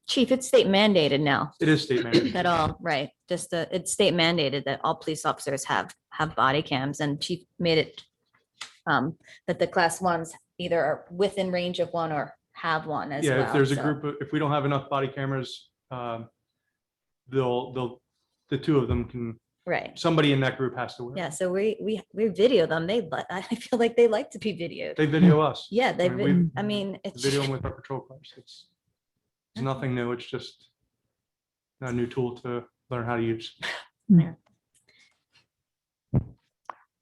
Chief, it's state mandated now. It is state mandated. That all, right, just it's state mandated that all police officers have body cams, and Chief made it that the class ones either are within range of one or have one as well. Yeah, if there's a group of, if we don't have enough body cameras, the two of them can, right, somebody in that group has to wear. Yeah, so we video them. I feel like they like to be videoed. They video us. Yeah, I mean, I mean, it's video them with our patrol cars. It's nothing new. It's just a new tool to learn how to use.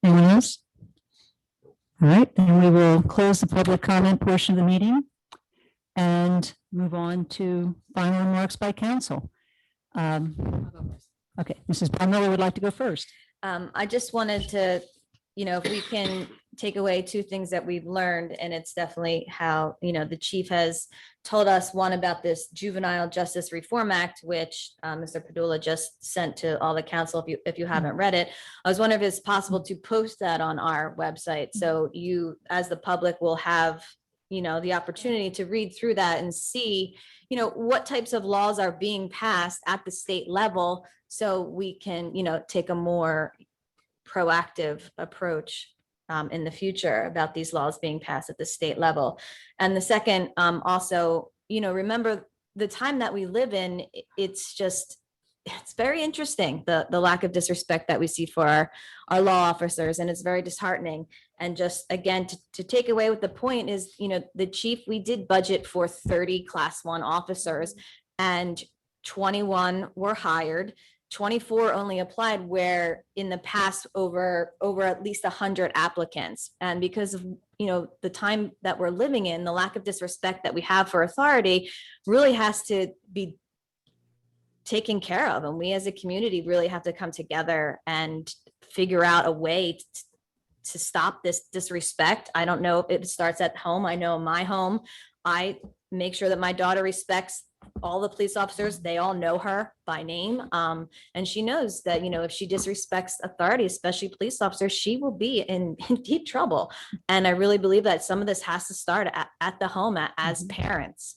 Anyone else? All right, then we will close the public comment portion of the meeting and move on to final remarks by council. Okay, Mrs. Butler would like to go first. I just wanted to if we can take away two things that we've learned, and it's definitely how, the chief has told us, one about this Juvenile Justice Reform Act, which Mr. Padula just sent to all the council, if you haven't read it. I was wondering if it's possible to post that on our website, so you, as the public, will have, the opportunity to read through that and see, what types of laws are being passed at the state level, so we can, take a more proactive approach in the future about these laws being passed at the state level. And the second, also, remember the time that we live in, it's very interesting, the lack of disrespect that we see for our law officers, and it's very disheartening. And just again, to take away with the point is, the chief, we did budget for 30 Class 1 officers, and 21 were hired. 24 only applied, where in the past over at least 100 applicants. And because of, the time that we're living in, the lack of disrespect that we have for authority really has to be taken care of. And we as a community really have to come together and figure out a way to stop this disrespect. I don't know if it starts at home. I know in my home, I make sure that my daughter respects all the police officers. They all know her by name. And she knows that, if she disrespects authority, especially police officers, she will be in deep trouble. And I really believe that some of this has to start at the home as parents.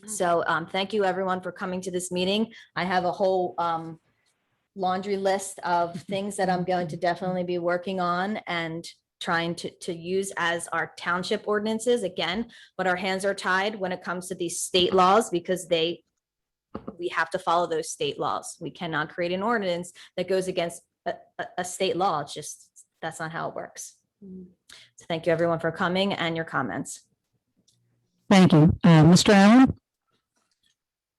So thank you everyone for coming to this meeting. I have a whole laundry list of things that I'm going to definitely be working on and trying to use as our township ordinances again, but our hands are tied when it comes to these state laws, because we have to follow those state laws. We cannot create an ordinance that goes against a state law. It's just, that's not how it works. So thank you everyone for coming and your comments. Thank you. Mr. Allen?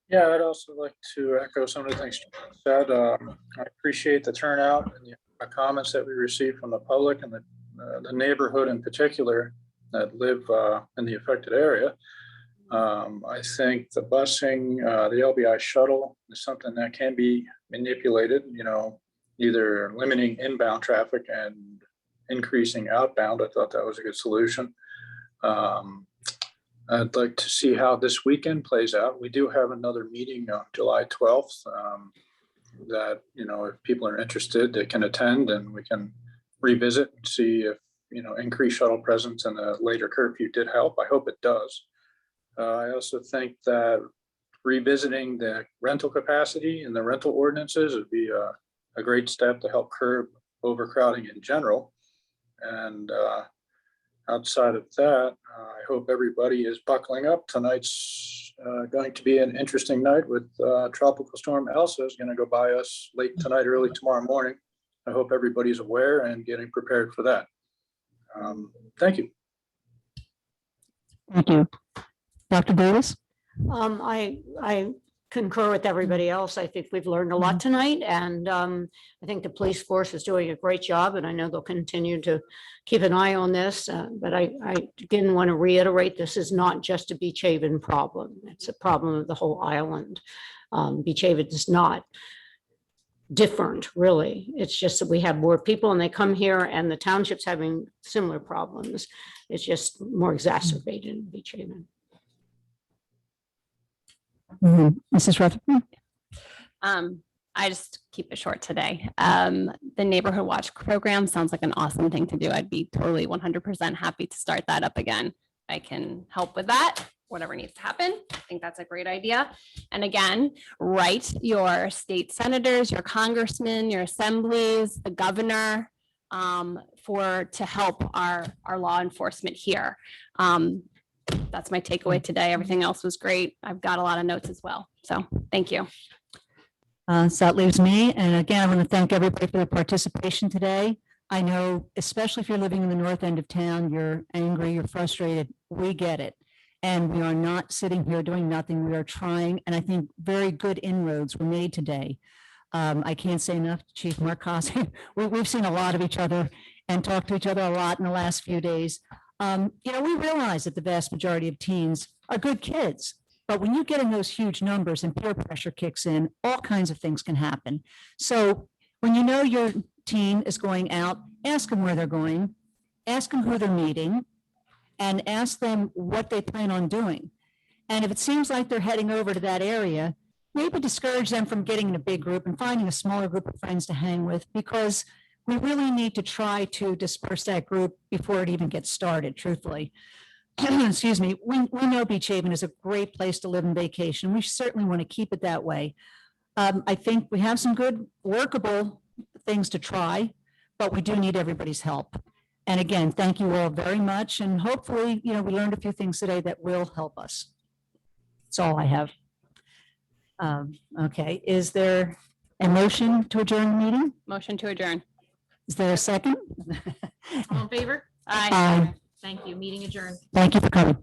Yeah, I'd also like to echo some of the things you said. I appreciate the turnout and the comments that we received from the public and the neighborhood in particular that live in the affected area. I think the busing, the LBI shuttle is something that can be manipulated, either limiting inbound traffic and increasing outbound. I thought that was a good solution. I'd like to see how this weekend plays out. We do have another meeting on July 12th that, if people are interested, they can attend and we can revisit and see if, increased shuttle presence and a later curfew did help. I hope it does. I also think that revisiting the rental capacity and the rental ordinances would be a great step to help curb overcrowding in general. And outside of that, I hope everybody is buckling up. Tonight's going to be an interesting night with Tropical Storm Elsa is going to go by us late tonight, early tomorrow morning. I hope everybody's aware and getting prepared for that. Thank you. Thank you. Dr. Davis? I concur with everybody else. I think we've learned a lot tonight, and I think the police force is doing a great job, and I know they'll continue to keep an eye on this. But I again want to reiterate, this is not just a Beach Haven problem. It's a problem of the whole island. Beach Haven is not different, really. It's just that we have more people and they come here, and the township's having similar problems. It's just more exacerbated in Beach Haven. Mrs. Rutherford? I just keep it short today. The Neighborhood Watch program sounds like an awesome thing to do. I'd be totally 100% happy to start that up again. I can help with that, whatever needs to happen. I think that's a great idea. And again, write your state senators, your congressmen, your assemblies, the governor, to help our law enforcement here. That's my takeaway today. Everything else was great. I've got a lot of notes as well. So thank you. So that leaves me. And again, I want to thank everybody for their participation today. I know, especially if you're living in the north end of town, you're angry, you're frustrated. We get it. And we are not sitting here doing nothing. We are trying. And I think very good inroads were made today. I can't say enough, Chief Marcosi. We've seen a lot of each other and talked to each other a lot in the last few days. We realize that the vast majority of teens are good kids, but when you get in those huge numbers and peer pressure kicks in, all kinds of things can happen. So when you know your team is going out, ask them where they're going, ask them who they're meeting, and ask them what they plan on doing. And if it seems like they're heading over to that area, maybe discourage them from getting in a big group and finding a smaller group of friends to hang with, because we really need to try to disperse that group before it even gets started, truthfully. Excuse me, we know Beach Haven is a great place to live and vacation. We certainly want to keep it that way. I think we have some good workable things to try, but we do need everybody's help. And again, thank you all very much. And hopefully, we learned a few things today that will help us. That's all I have. Okay, is there a motion to adjourn the meeting? Motion to adjourn. Is there a second? All in favor? Aye. Thank you. Meeting adjourned. Thank you for coming.